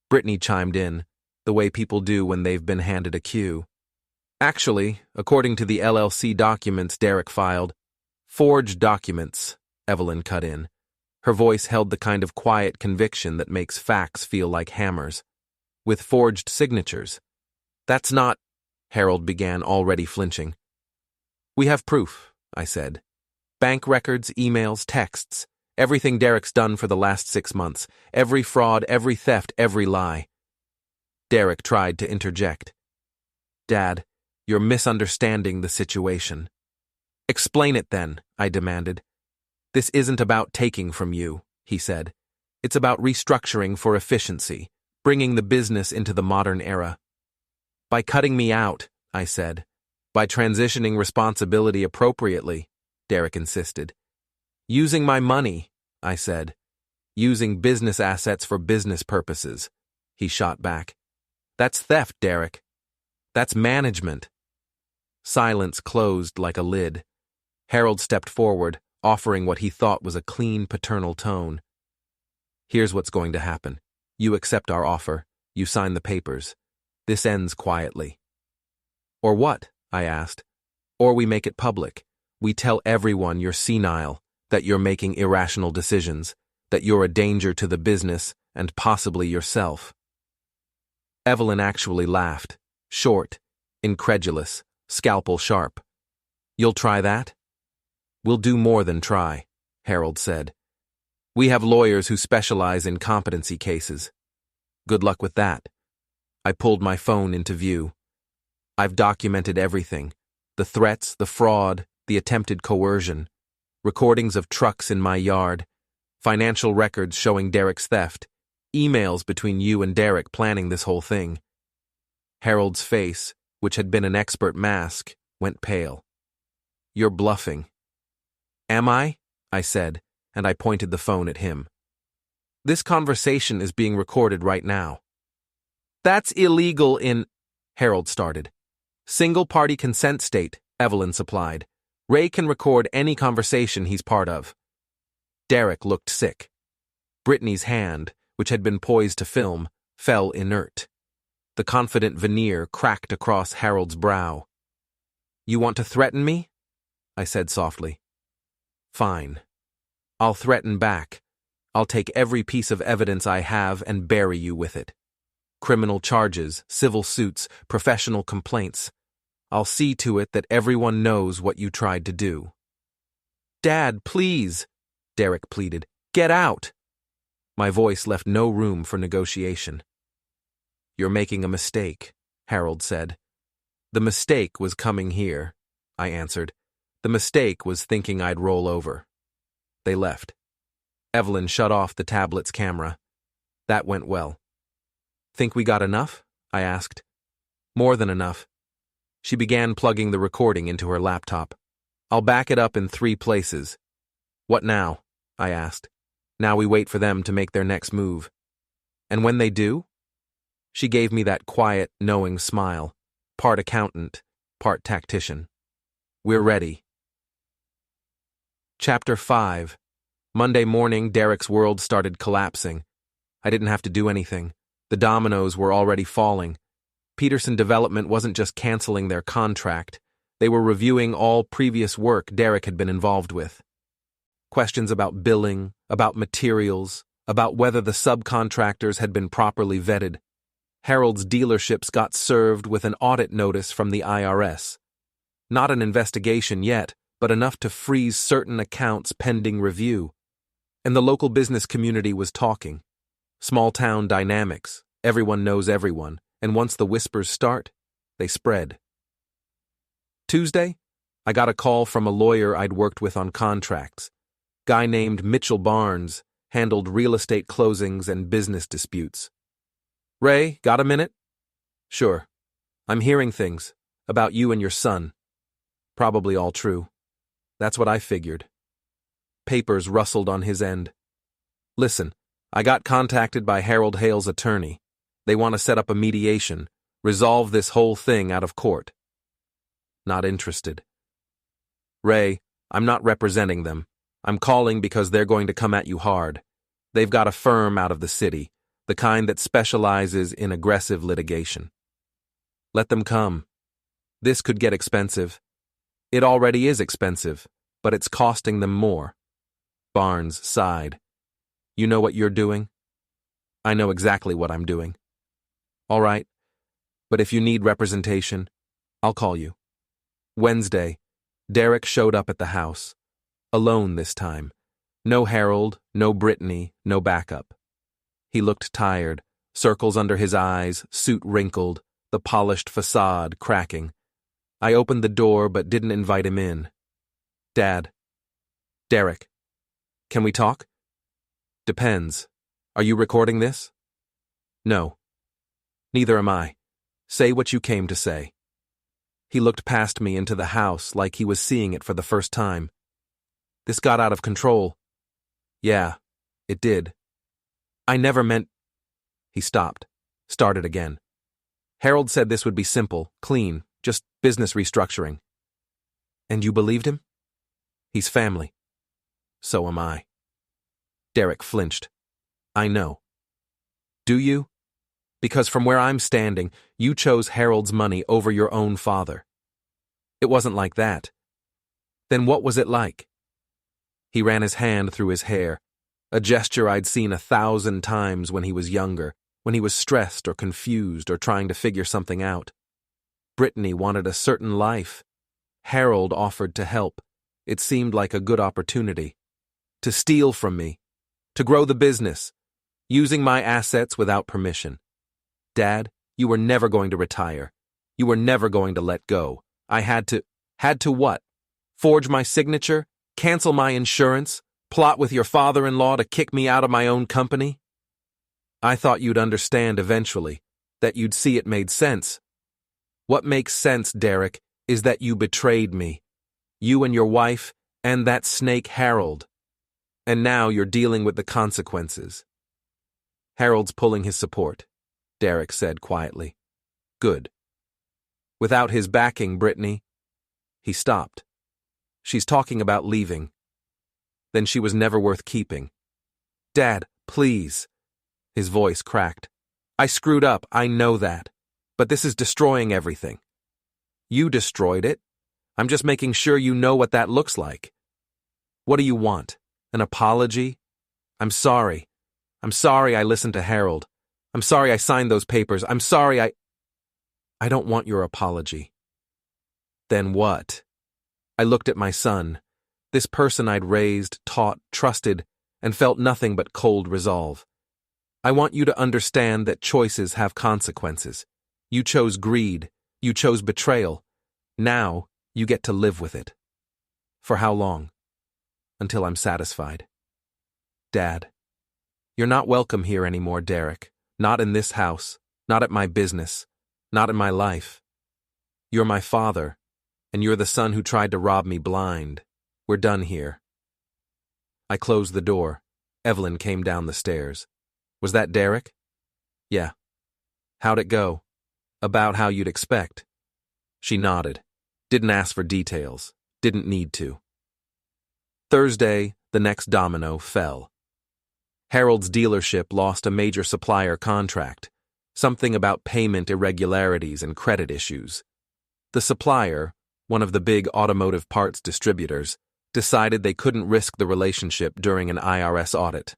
Brittany chimed in, the way people do when they've been handed a cue. Actually, according to the LLC documents Derek filed, forged documents, Evelyn cut in. Her voice held the kind of quiet conviction that makes facts feel like hammers. With forged signatures. That's not, Harold began, already flinching. We have proof, I said. Bank records, emails, texts. Everything Derek's done for the last 6 months. Every fraud, every theft, every lie. Derek tried to interject. Dad, you're misunderstanding the situation. Explain it then, I demanded. This isn't about taking from you, he said. It's about restructuring for efficiency, bringing the business into the modern era. By cutting me out, I said. By transitioning responsibility appropriately, Derek insisted. Using my money, I said. Using business assets for business purposes, he shot back. That's theft, Derek. That's management. Silence closed like a lid. Harold stepped forward, offering what he thought was a clean, paternal tone. Here's what's going to happen. You accept our offer. You sign the papers. This ends quietly. Or what? I asked. Or we make it public. We tell everyone you're senile, that you're making irrational decisions, that you're a danger to the business and possibly yourself. Evelyn actually laughed, short, incredulous, scalpel sharp. You'll try that? We'll do more than try, Harold said. We have lawyers who specialize in competency cases. Good luck with that. I pulled my phone into view. I've documented everything. The threats, the fraud, the attempted coercion. Recordings of trucks in my yard. Financial records showing Derek's theft. Emails between you and Derek planning this whole thing. Harold's face, which had been an expert mask, went pale. You're bluffing. Am I? I said, and I pointed the phone at him. This conversation is being recorded right now. That's illegal in... Harold started. Single-party consent state, Evelyn supplied. Ray can record any conversation he's part of. Derek looked sick. Brittany's hand, which had been poised to film, fell inert. The confident veneer cracked across Harold's brow. You want to threaten me? I said softly. Fine. I'll threaten back. I'll take every piece of evidence I have and bury you with it. Criminal charges, civil suits, professional complaints. I'll see to it that everyone knows what you tried to do. Dad, please, Derek pleaded. Get out. My voice left no room for negotiation. You're making a mistake, Harold said. The mistake was coming here, I answered. The mistake was thinking I'd roll over. They left. Evelyn shut off the tablet's camera. That went well. Think we got enough? I asked. More than enough. She began plugging the recording into her laptop. I'll back it up in 3 places. What now? I asked. Now we wait for them to make their next move. And when they do? She gave me that quiet, knowing smile, part accountant, part tactician. We're ready. Chapter 5. Monday morning, Derek's world started collapsing. I didn't have to do anything. The dominoes were already falling. Peterson Development wasn't just canceling their contract. They were reviewing all previous work Derek had been involved with. Questions about billing, about materials, about whether the subcontractors had been properly vetted. Harold's dealerships got served with an audit notice from the IRS. Not an investigation yet, but enough to freeze certain accounts pending review. And the local business community was talking. Small-town dynamics, everyone knows everyone, and once the whispers start, they spread. Tuesday, I got a call from a lawyer I'd worked with on contracts. Guy named Mitchell Barnes handled real estate closings and business disputes. "Ray, got a minute?" "Sure. I'm hearing things about you and your son. Probably all true." That's what I figured. Papers rustled on his end. "Listen, I got contacted by Harold Hale's attorney. They want to set up a mediation, resolve this whole thing out of court." "Not interested." "Ray, I'm not representing them. I'm calling because they're going to come at you hard. They've got a firm out of the city, the kind that specializes in aggressive litigation." "Let them come. This could get expensive." "It already is expensive, but it's costing them more." Barnes sighed. "You know what you're doing?" "I know exactly what I'm doing." "All right, but if you need representation, I'll call you." Wednesday, Derek showed up at the house. Alone this time. No Harold, no Brittany, no backup. He looked tired, circles under his eyes, suit wrinkled, the polished facade cracking. I opened the door but didn't invite him in. "Dad." "Derek. Can we talk?" "Depends. Are you recording this?" "No." "Neither am I. Say what you came to say." He looked past me into the house like he was seeing it for the first time. "This got out of control." "Yeah, it did." "I never meant—" He stopped, started again. "Harold said this would be simple, clean, just business restructuring." "And you believed him?" "He's family." "So am I." Derek flinched. "I know." "Do you? Because from where I'm standing, you chose Harold's money over your own father." "It wasn't like that." "Then what was it like?" He ran his hand through his hair, a gesture I'd seen 1,000 times when he was younger, when he was stressed or confused or trying to figure something out. Brittany wanted a certain life. Harold offered to help. It seemed like a good opportunity. To steal from me. To grow the business. Using my assets without permission. "Dad, you were never going to retire. You were never going to let go. I had to... Had to what? Forge my signature? Cancel my insurance? Plot with your father-in-law to kick me out of my own company? I thought you'd understand eventually, that you'd see it made sense. What makes sense, Derek, is that you betrayed me. You and your wife, and that snake Harold. And now you're dealing with the consequences." "Harold's pulling his support," Derek said quietly. "Good." "Without his backing, Brittany." He stopped. "She's talking about leaving." "Then she was never worth keeping." "Dad, please." His voice cracked. "I screwed up, I know that. But this is destroying everything." "You destroyed it. I'm just making sure you know what that looks like." "What do you want? An apology?" "I'm sorry. I'm sorry I listened to Harold. I'm sorry I signed those papers. I'm sorry I don't want your apology." "Then what?" I looked at my son, this person I'd raised, taught, trusted, and felt nothing but cold resolve. "I want you to understand that choices have consequences. You chose greed. You chose betrayal. Now, you get to live with it." "For how long?" "Until I'm satisfied." "Dad, you're not welcome here anymore, Derek. Not in this house. Not at my business. Not in my life. You're my father, and you're the son who tried to rob me blind. We're done here." I closed the door. Evelyn came down the stairs. "Was that Derek?" "Yeah." "How'd it go?" "About how you'd expect." She nodded. Didn't ask for details. Didn't need to. Thursday, the next domino fell. Harold's dealership lost a major supplier contract. Something about payment irregularities and credit issues. The supplier, one of the big automotive parts distributors, decided they couldn't risk the relationship during an IRS audit.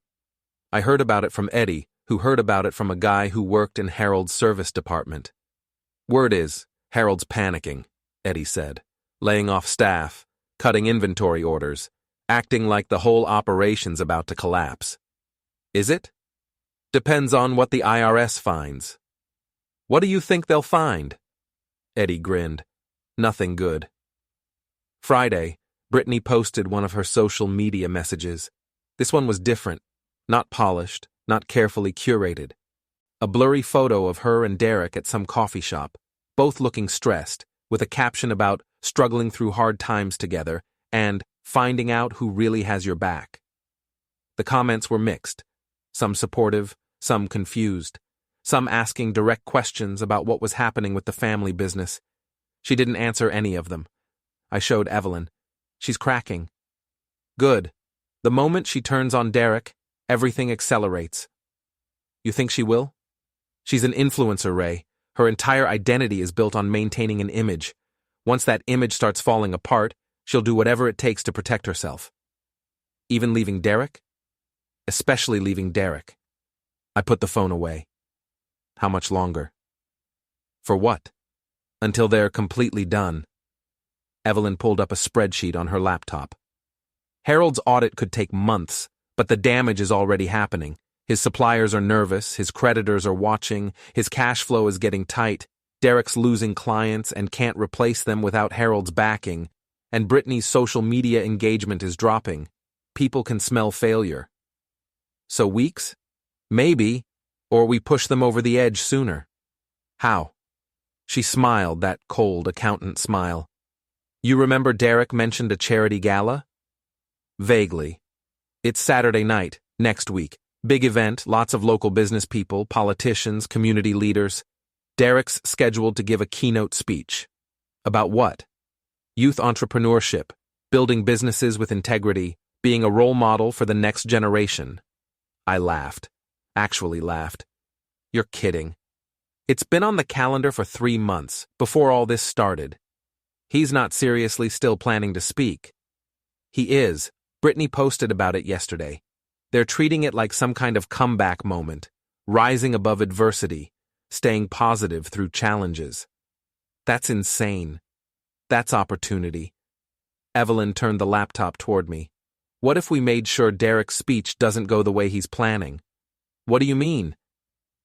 I heard about it from Eddie, who heard about it from a guy who worked in Harold's service department. Word is, Harold's panicking, Eddie said, laying off staff, cutting inventory orders, acting like the whole operation's about to collapse. Is it? Depends on what the IRS finds. What do you think they'll find? Eddie grinned. Nothing good. Friday, Brittany posted one of her social media messages. This one was different, not polished, not carefully curated. A blurry photo of her and Derek at some coffee shop, both looking stressed, with a caption about struggling through hard times together and finding out who really has your back. The comments were mixed, some supportive, some confused, some asking direct questions about what was happening with the family business. She didn't answer any of them. I showed Evelyn. She's cracking. Good. The moment she turns on Derek, everything accelerates. You think she will? She's an influencer, Ray. Her entire identity is built on maintaining an image. Once that image starts falling apart, she'll do whatever it takes to protect herself. Even leaving Derek? Especially leaving Derek. I put the phone away. How much longer? For what? Until they're completely done. Evelyn pulled up a spreadsheet on her laptop. Harold's audit could take months, but the damage is already happening. His suppliers are nervous, his creditors are watching, his cash flow is getting tight, Derek's losing clients and can't replace them without Harold's backing, and Brittany's social media engagement is dropping. People can smell failure. So weeks? Maybe, or we push them over the edge sooner. How? She smiled, that cold accountant smile. You remember Derek mentioned a charity gala? Vaguely. It's Saturday night, next week. Big event, lots of local business people, politicians, community leaders. Derek's scheduled to give a keynote speech. About what? Youth entrepreneurship, building businesses with integrity, being a role model for the next generation. I laughed. Actually laughed. You're kidding. It's been on the calendar for 3 months, before all this started. He's not seriously still planning to speak. He is. Brittany posted about it yesterday. They're treating it like some kind of comeback moment, rising above adversity, staying positive through challenges. That's insane. That's opportunity. Evelyn turned the laptop toward me. What if we made sure Derek's speech doesn't go the way he's planning? What do you mean?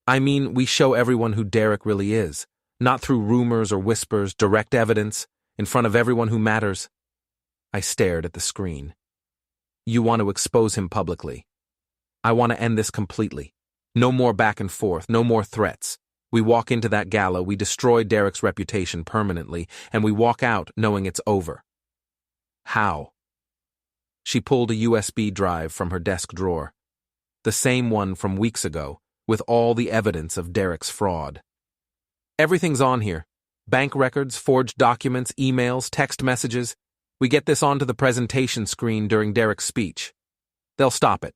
I mean, we show everyone who Derek really is, not through rumors or whispers, direct evidence, in front of everyone who matters. I stared at the screen. You want to expose him publicly. I want to end this completely. No more back and forth, no more threats. We walk into that gala, we destroy Derek's reputation permanently, and we walk out knowing it's over. How? She pulled a USB drive from her desk drawer. The same one from weeks ago, with all the evidence of Derek's fraud. Everything's on here. Bank records, forged documents, emails, text messages. We get this onto the presentation screen during Derek's speech. They'll stop it.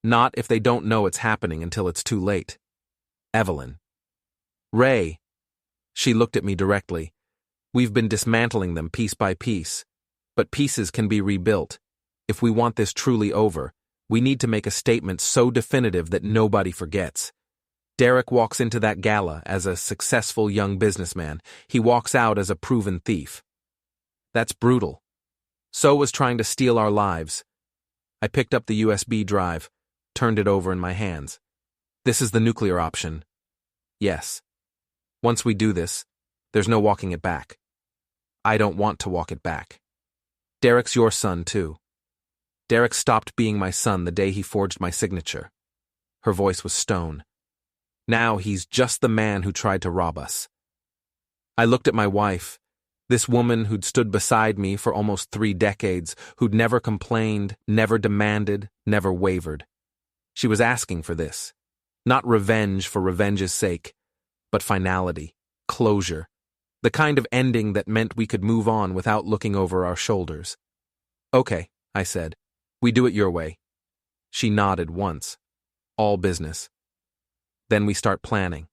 Not if they don't know it's happening until it's too late. Evelyn. Ray. She looked at me directly. We've been dismantling them piece by piece. But pieces can be rebuilt. If we want this truly over, we need to make a statement so definitive that nobody forgets. Derek walks into that gala as a successful young businessman. He walks out as a proven thief. That's brutal. So was trying to steal our lives. I picked up the USB drive, turned it over in my hands. This is the nuclear option. Yes. Once we do this, there's no walking it back. I don't want to walk it back. Derek's your son, too. Derek stopped being my son the day he forged my signature. Her voice was stone. Now he's just the man who tried to rob us. I looked at my wife, this woman who'd stood beside me for almost 3 decades, who'd never complained, never demanded, never wavered. She was asking for this. Not revenge for revenge's sake, but finality, closure, the kind of ending that meant we could move on without looking over our shoulders. Okay, I said. We do it your way. She nodded once. All business. Then we start planning.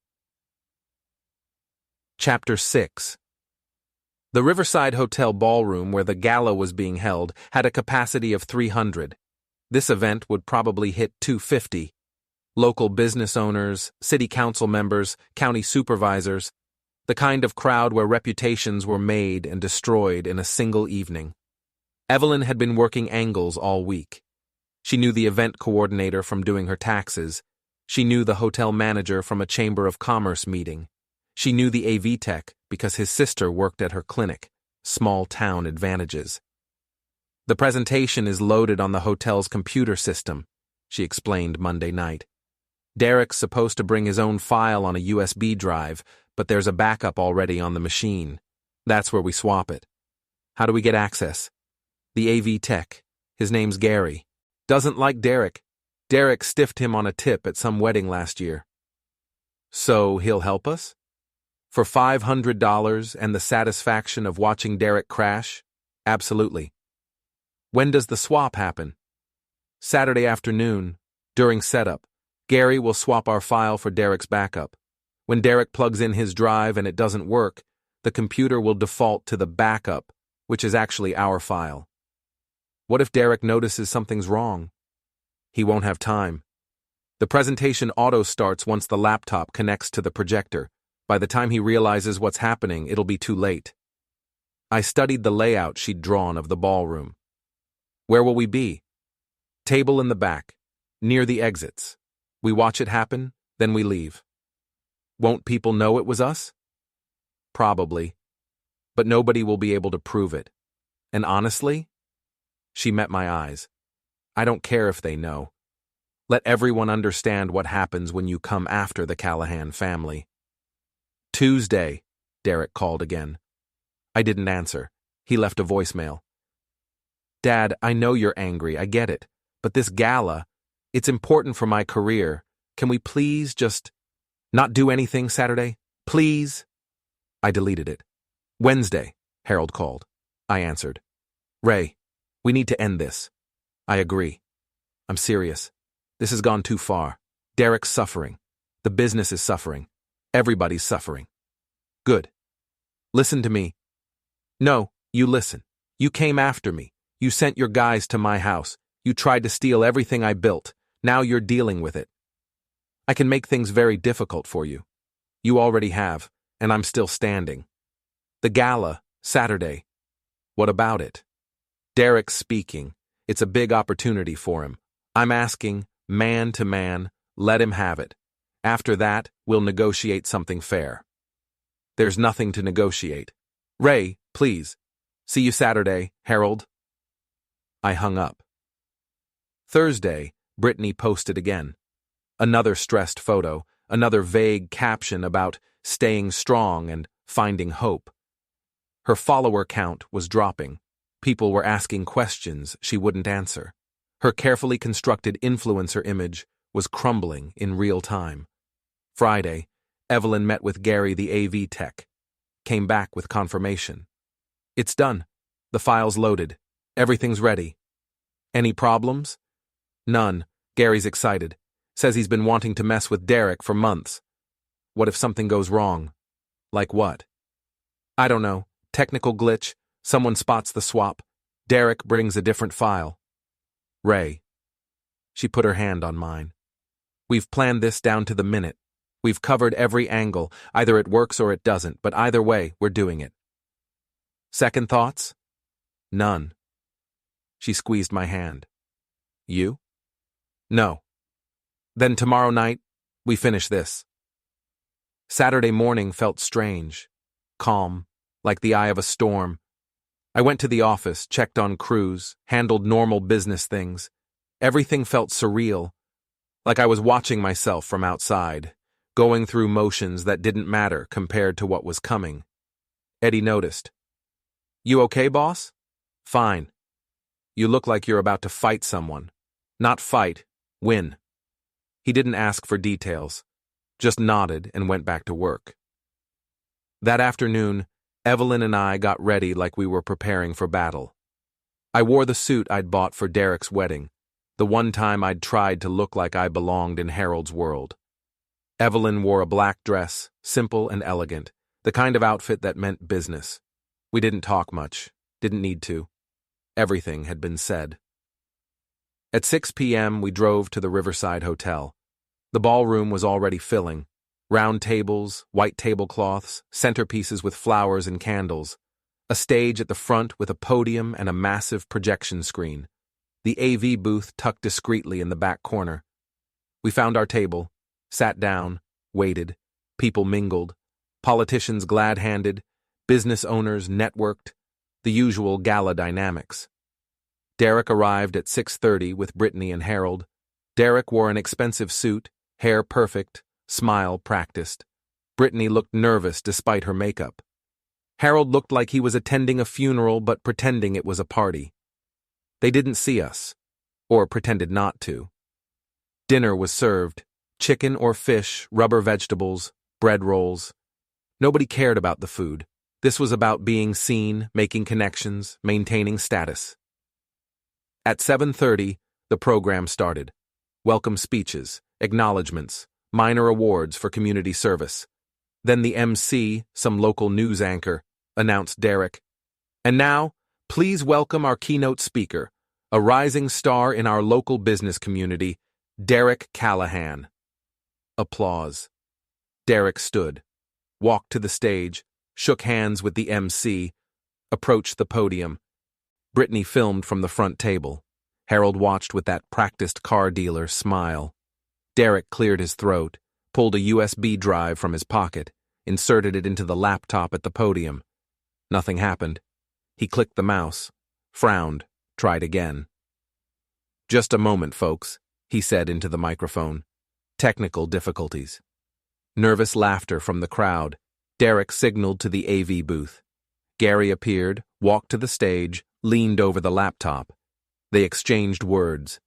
Chapter 6. The Riverside Hotel ballroom where the gala was being held had a capacity of 300. This event would probably hit 250, Local business owners, city council members, county supervisors, the kind of crowd where reputations were made and destroyed in a single evening. Evelyn had been working angles all week. She knew the event coordinator from doing her taxes. She knew the hotel manager from a Chamber of Commerce meeting. She knew the AV tech because his sister worked at her clinic. Small town advantages. The presentation is loaded on the hotel's computer system, she explained Monday night. Derek's supposed to bring his own file on a USB drive, but there's a backup already on the machine. That's where we swap it. How do we get access? The AV tech, his name's Gary, doesn't like Derek. Derek stiffed him on a tip at some wedding last year. So he'll help us? For $500 and the satisfaction of watching Derek crash? Absolutely. When does the swap happen? Saturday afternoon, during setup. Gary will swap our file for Derek's backup. When Derek plugs in his drive and it doesn't work, the computer will default to the backup, which is actually our file. What if Derek notices something's wrong? He won't have time. The presentation auto-starts once the laptop connects to the projector. By the time he realizes what's happening, it'll be too late. I studied the layout she'd drawn of the ballroom. Where will we be? Table in the back, near the exits. We watch it happen, then we leave. Won't people know it was us? Probably. But nobody will be able to prove it. And honestly, she met my eyes. I don't care if they know. Let everyone understand what happens when you come after the Callahan family. Tuesday, Derek called again. I didn't answer. He left a voicemail. Dad, I know you're angry, I get it. But this gala, it's important for my career. Can we please just not do anything Saturday? Please? I deleted it. Wednesday, Harold called. I answered. Ray, we need to end this. I agree. I'm serious. This has gone too far. Derek's suffering. The business is suffering. Everybody's suffering. Good. Listen to me. No, you listen. You came after me. You sent your guys to my house. You tried to steal everything I built. Now you're dealing with it. I can make things very difficult for you. You already have, and I'm still standing. The gala, Saturday. What about it? Derek's speaking. It's a big opportunity for him. I'm asking, man to man, let him have it. After that, we'll negotiate something fair. There's nothing to negotiate. Ray, please. See you Saturday, Harold. I hung up. Thursday, Brittany posted again. Another stressed photo, another vague caption about staying strong and finding hope. Her follower count was dropping. People were asking questions she wouldn't answer. Her carefully constructed influencer image was crumbling in real time. Friday, Evelyn met with Gary, the AV tech. Came back with confirmation. It's done. The file's loaded. Everything's ready. Any problems? None. Gary's excited. Says he's been wanting to mess with Derek for months. What if something goes wrong? Like what? I don't know. Technical glitch. Someone spots the swap. Derek brings a different file. Ray. She put her hand on mine. We've planned this down to the minute. We've covered every angle. Either it works or it doesn't, but either way, we're doing it. Second thoughts? None. She squeezed my hand. You? No. Then tomorrow night, we finish this. Saturday morning felt strange, calm, like the eye of a storm. I went to the office, checked on crews, handled normal business things. Everything felt surreal, like I was watching myself from outside, going through motions that didn't matter compared to what was coming. Eddie noticed. You okay, boss? Fine. You look like you're about to fight someone. Not fight, win. He didn't ask for details, just nodded and went back to work. That afternoon, Evelyn and I got ready like we were preparing for battle. I wore the suit I'd bought for Derek's wedding, the one time I'd tried to look like I belonged in Harold's world. Evelyn wore a black dress, simple and elegant, the kind of outfit that meant business. We didn't talk much, didn't need to. Everything had been said. At 6 p.m., we drove to the Riverside Hotel. The ballroom was already filling. Round tables, white tablecloths, centerpieces with flowers and candles. A stage at the front with a podium and a massive projection screen. The AV booth tucked discreetly in the back corner. We found our table, sat down, waited. People mingled. Politicians glad-handed. Business owners networked. The usual gala dynamics. Derek arrived at 6:30 with Brittany and Harold. Derek wore an expensive suit, hair perfect, smile practiced. Brittany looked nervous despite her makeup. Harold looked like he was attending a funeral but pretending it was a party. They didn't see us, or pretended not to. Dinner was served, chicken or fish, rubber vegetables, bread rolls. Nobody cared about the food. This was about being seen, making connections, maintaining status. At 7:30, the program started. Welcome speeches, acknowledgments, minor awards for community service. Then the MC, some local news anchor, announced Derek. And now, please welcome our keynote speaker, a rising star in our local business community, Derek Callahan. Applause. Derek stood, walked to the stage, shook hands with the MC, approached the podium. Brittany filmed from the front table. Harold watched with that practiced car dealer smile. Derek cleared his throat, pulled a USB drive from his pocket, inserted it into the laptop at the podium. Nothing happened. He clicked the mouse, frowned, tried again. Just a moment, folks, he said into the microphone. Technical difficulties. Nervous laughter from the crowd. Derek signaled to the AV booth. Gary appeared, walked to the stage, leaned over the laptop. They exchanged words.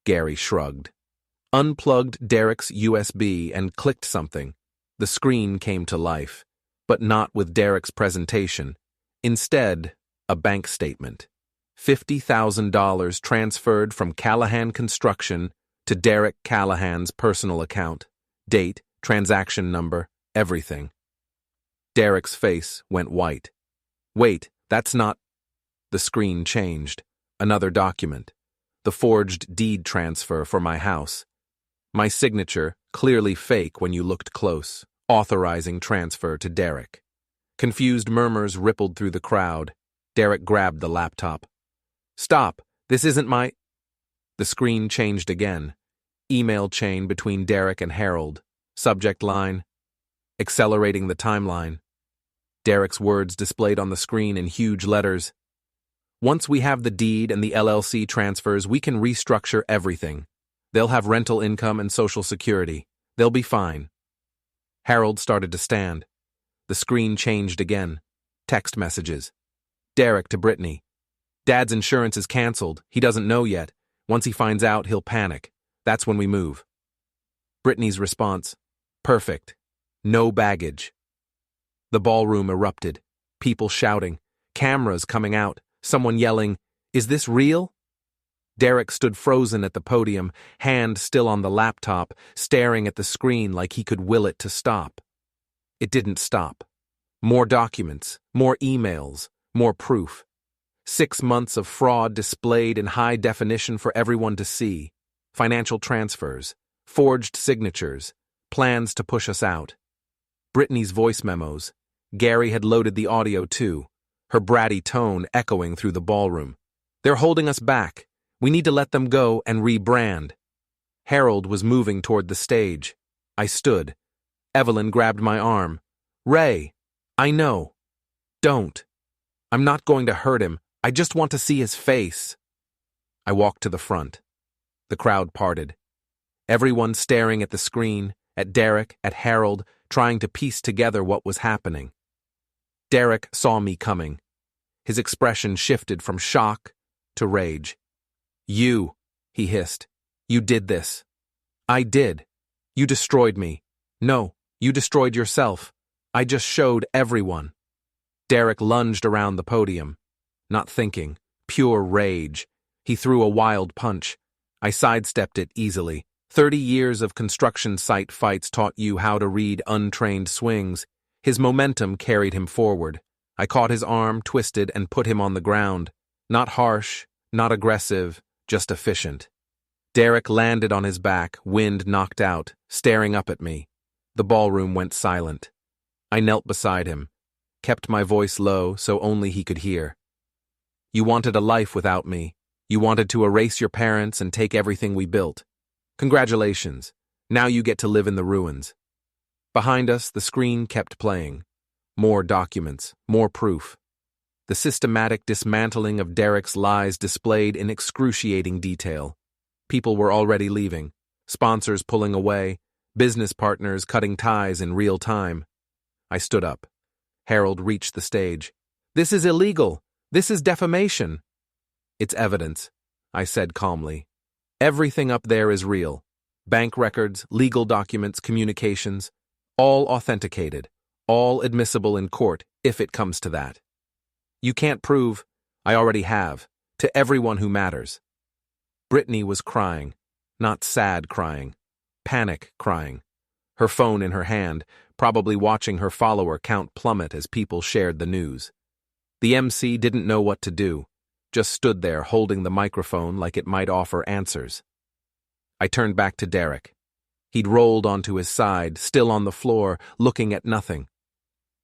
Gary shrugged. Unplugged Derek's USB and clicked something. The screen came to life, but not with Derek's presentation. Instead, a bank statement. $50,000 transferred from Callahan Construction to Derek Callahan's personal account. Date, transaction number, everything. Derek's face went white. Wait, that's not... The screen changed. Another document. The forged deed transfer for my house. My signature, clearly fake when you looked close, authorizing transfer to Derek. Confused murmurs rippled through the crowd. Derek grabbed the laptop. Stop, this isn't my... The screen changed again. Email chain between Derek and Harold. Subject line. Accelerating the timeline. Derek's words displayed on the screen in huge letters. Once we have the deed and the LLC transfers, we can restructure everything. They'll have rental income and Social Security. They'll be fine. Harold started to stand. The screen changed again. Text messages. Derek to Brittany. Dad's insurance is canceled. He doesn't know yet. Once he finds out, he'll panic. That's when we move. Brittany's response. Perfect. No baggage. The ballroom erupted. People shouting. Cameras coming out. Someone yelling, "Is this real?" Derek stood frozen at the podium, hand still on the laptop, staring at the screen like he could will it to stop. It didn't stop. More documents, more emails, more proof. 6 months of fraud displayed in high definition for everyone to see. Financial transfers, forged signatures, plans to push us out. Brittany's voice memos. Gary had loaded the audio too, her bratty tone echoing through the ballroom. They're holding us back. We need to let them go and rebrand. Harold was moving toward the stage. I stood. Evelyn grabbed my arm. Ray, I know. Don't. I'm not going to hurt him. I just want to see his face. I walked to the front. The crowd parted. Everyone staring at the screen, at Derek, at Harold, trying to piece together what was happening. Derek saw me coming. His expression shifted from shock to rage. You, he hissed. You did this. I did. You destroyed me. No, you destroyed yourself. I just showed everyone. Derek lunged around the podium. Not thinking. Pure rage. He threw a wild punch. I sidestepped it easily. 30 years of construction site fights taught you how to read untrained swings. His momentum carried him forward. I caught his arm, twisted, and put him on the ground. Not harsh, not aggressive, just efficient. Derek landed on his back, wind knocked out, staring up at me. The ballroom went silent. I knelt beside him, kept my voice low so only he could hear. You wanted a life without me. You wanted to erase your parents and take everything we built. Congratulations. Now you get to live in the ruins. Behind us, the screen kept playing. More documents, more proof. The systematic dismantling of Derek's lies displayed in excruciating detail. People were already leaving, sponsors pulling away, business partners cutting ties in real time. I stood up. Harold reached the stage. This is illegal. This is defamation. It's evidence, I said calmly. Everything up there is real. Bank records, legal documents, communications, all authenticated, all admissible in court if it comes to that. You can't prove, I already have, to everyone who matters. Brittany was crying, not sad crying, panic crying. Her phone in her hand, probably watching her follower count plummet as people shared the news. The MC didn't know what to do, just stood there holding the microphone like it might offer answers. I turned back to Derek. He'd rolled onto his side, still on the floor, looking at nothing.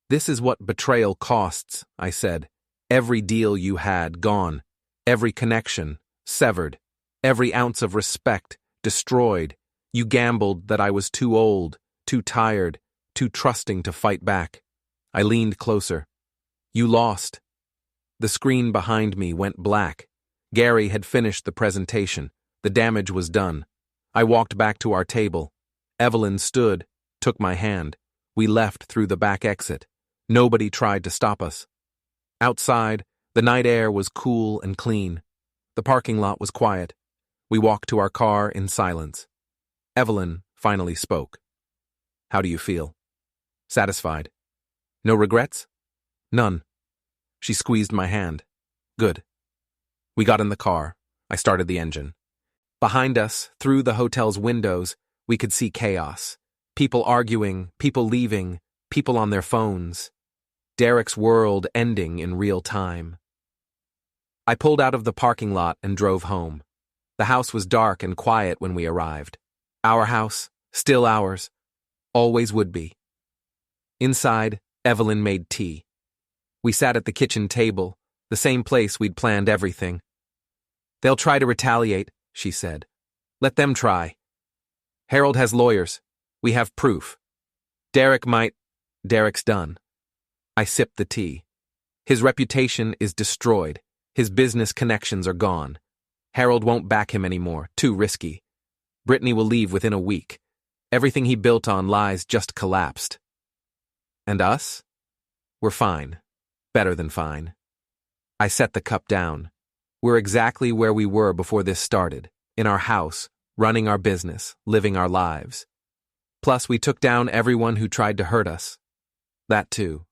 This is what betrayal costs, I said. Every deal you had, gone. Every connection, severed. Every ounce of respect, destroyed. You gambled that I was too old, too tired, too trusting to fight back. I leaned closer. You lost. The screen behind me went black. Gary had finished the presentation. The damage was done. I walked back to our table. Evelyn stood, took my hand. We left through the back exit. Nobody tried to stop us. Outside, the night air was cool and clean. The parking lot was quiet. We walked to our car in silence. Evelyn finally spoke. How do you feel? Satisfied. No regrets? None. She squeezed my hand. Good. We got in the car. I started the engine. Behind us, through the hotel's windows, we could see chaos. People arguing, people leaving, people on their phones. Derek's world ending in real time. I pulled out of the parking lot and drove home. The house was dark and quiet when we arrived. Our house, still ours, always would be. Inside, Evelyn made tea. We sat at the kitchen table, the same place we'd planned everything. They'll try to retaliate, she said. Let them try. Harold has lawyers. We have proof. Derek's done. I sipped the tea. His reputation is destroyed. His business connections are gone. Harold won't back him anymore. Too risky. Brittany will leave within a week. Everything he built on lies just collapsed. And us? We're fine. Better than fine. I set the cup down. We're exactly where we were before this started. In our house, running our business, living our lives. Plus, we took down everyone who tried to hurt us. That too.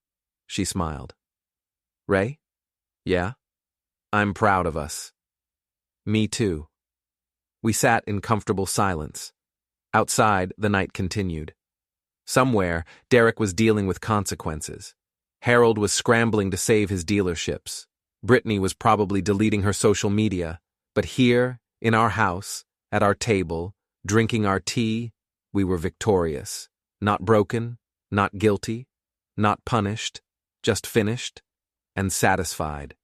She smiled. Ray? Yeah? I'm proud of us. Me too. We sat in comfortable silence. Outside, the night continued. Somewhere, Derek was dealing with consequences. Harold was scrambling to save his dealerships. Brittany was probably deleting her social media. But here, in our house, at our table, drinking our tea, we were victorious. Not broken, not guilty, not punished, just finished and satisfied.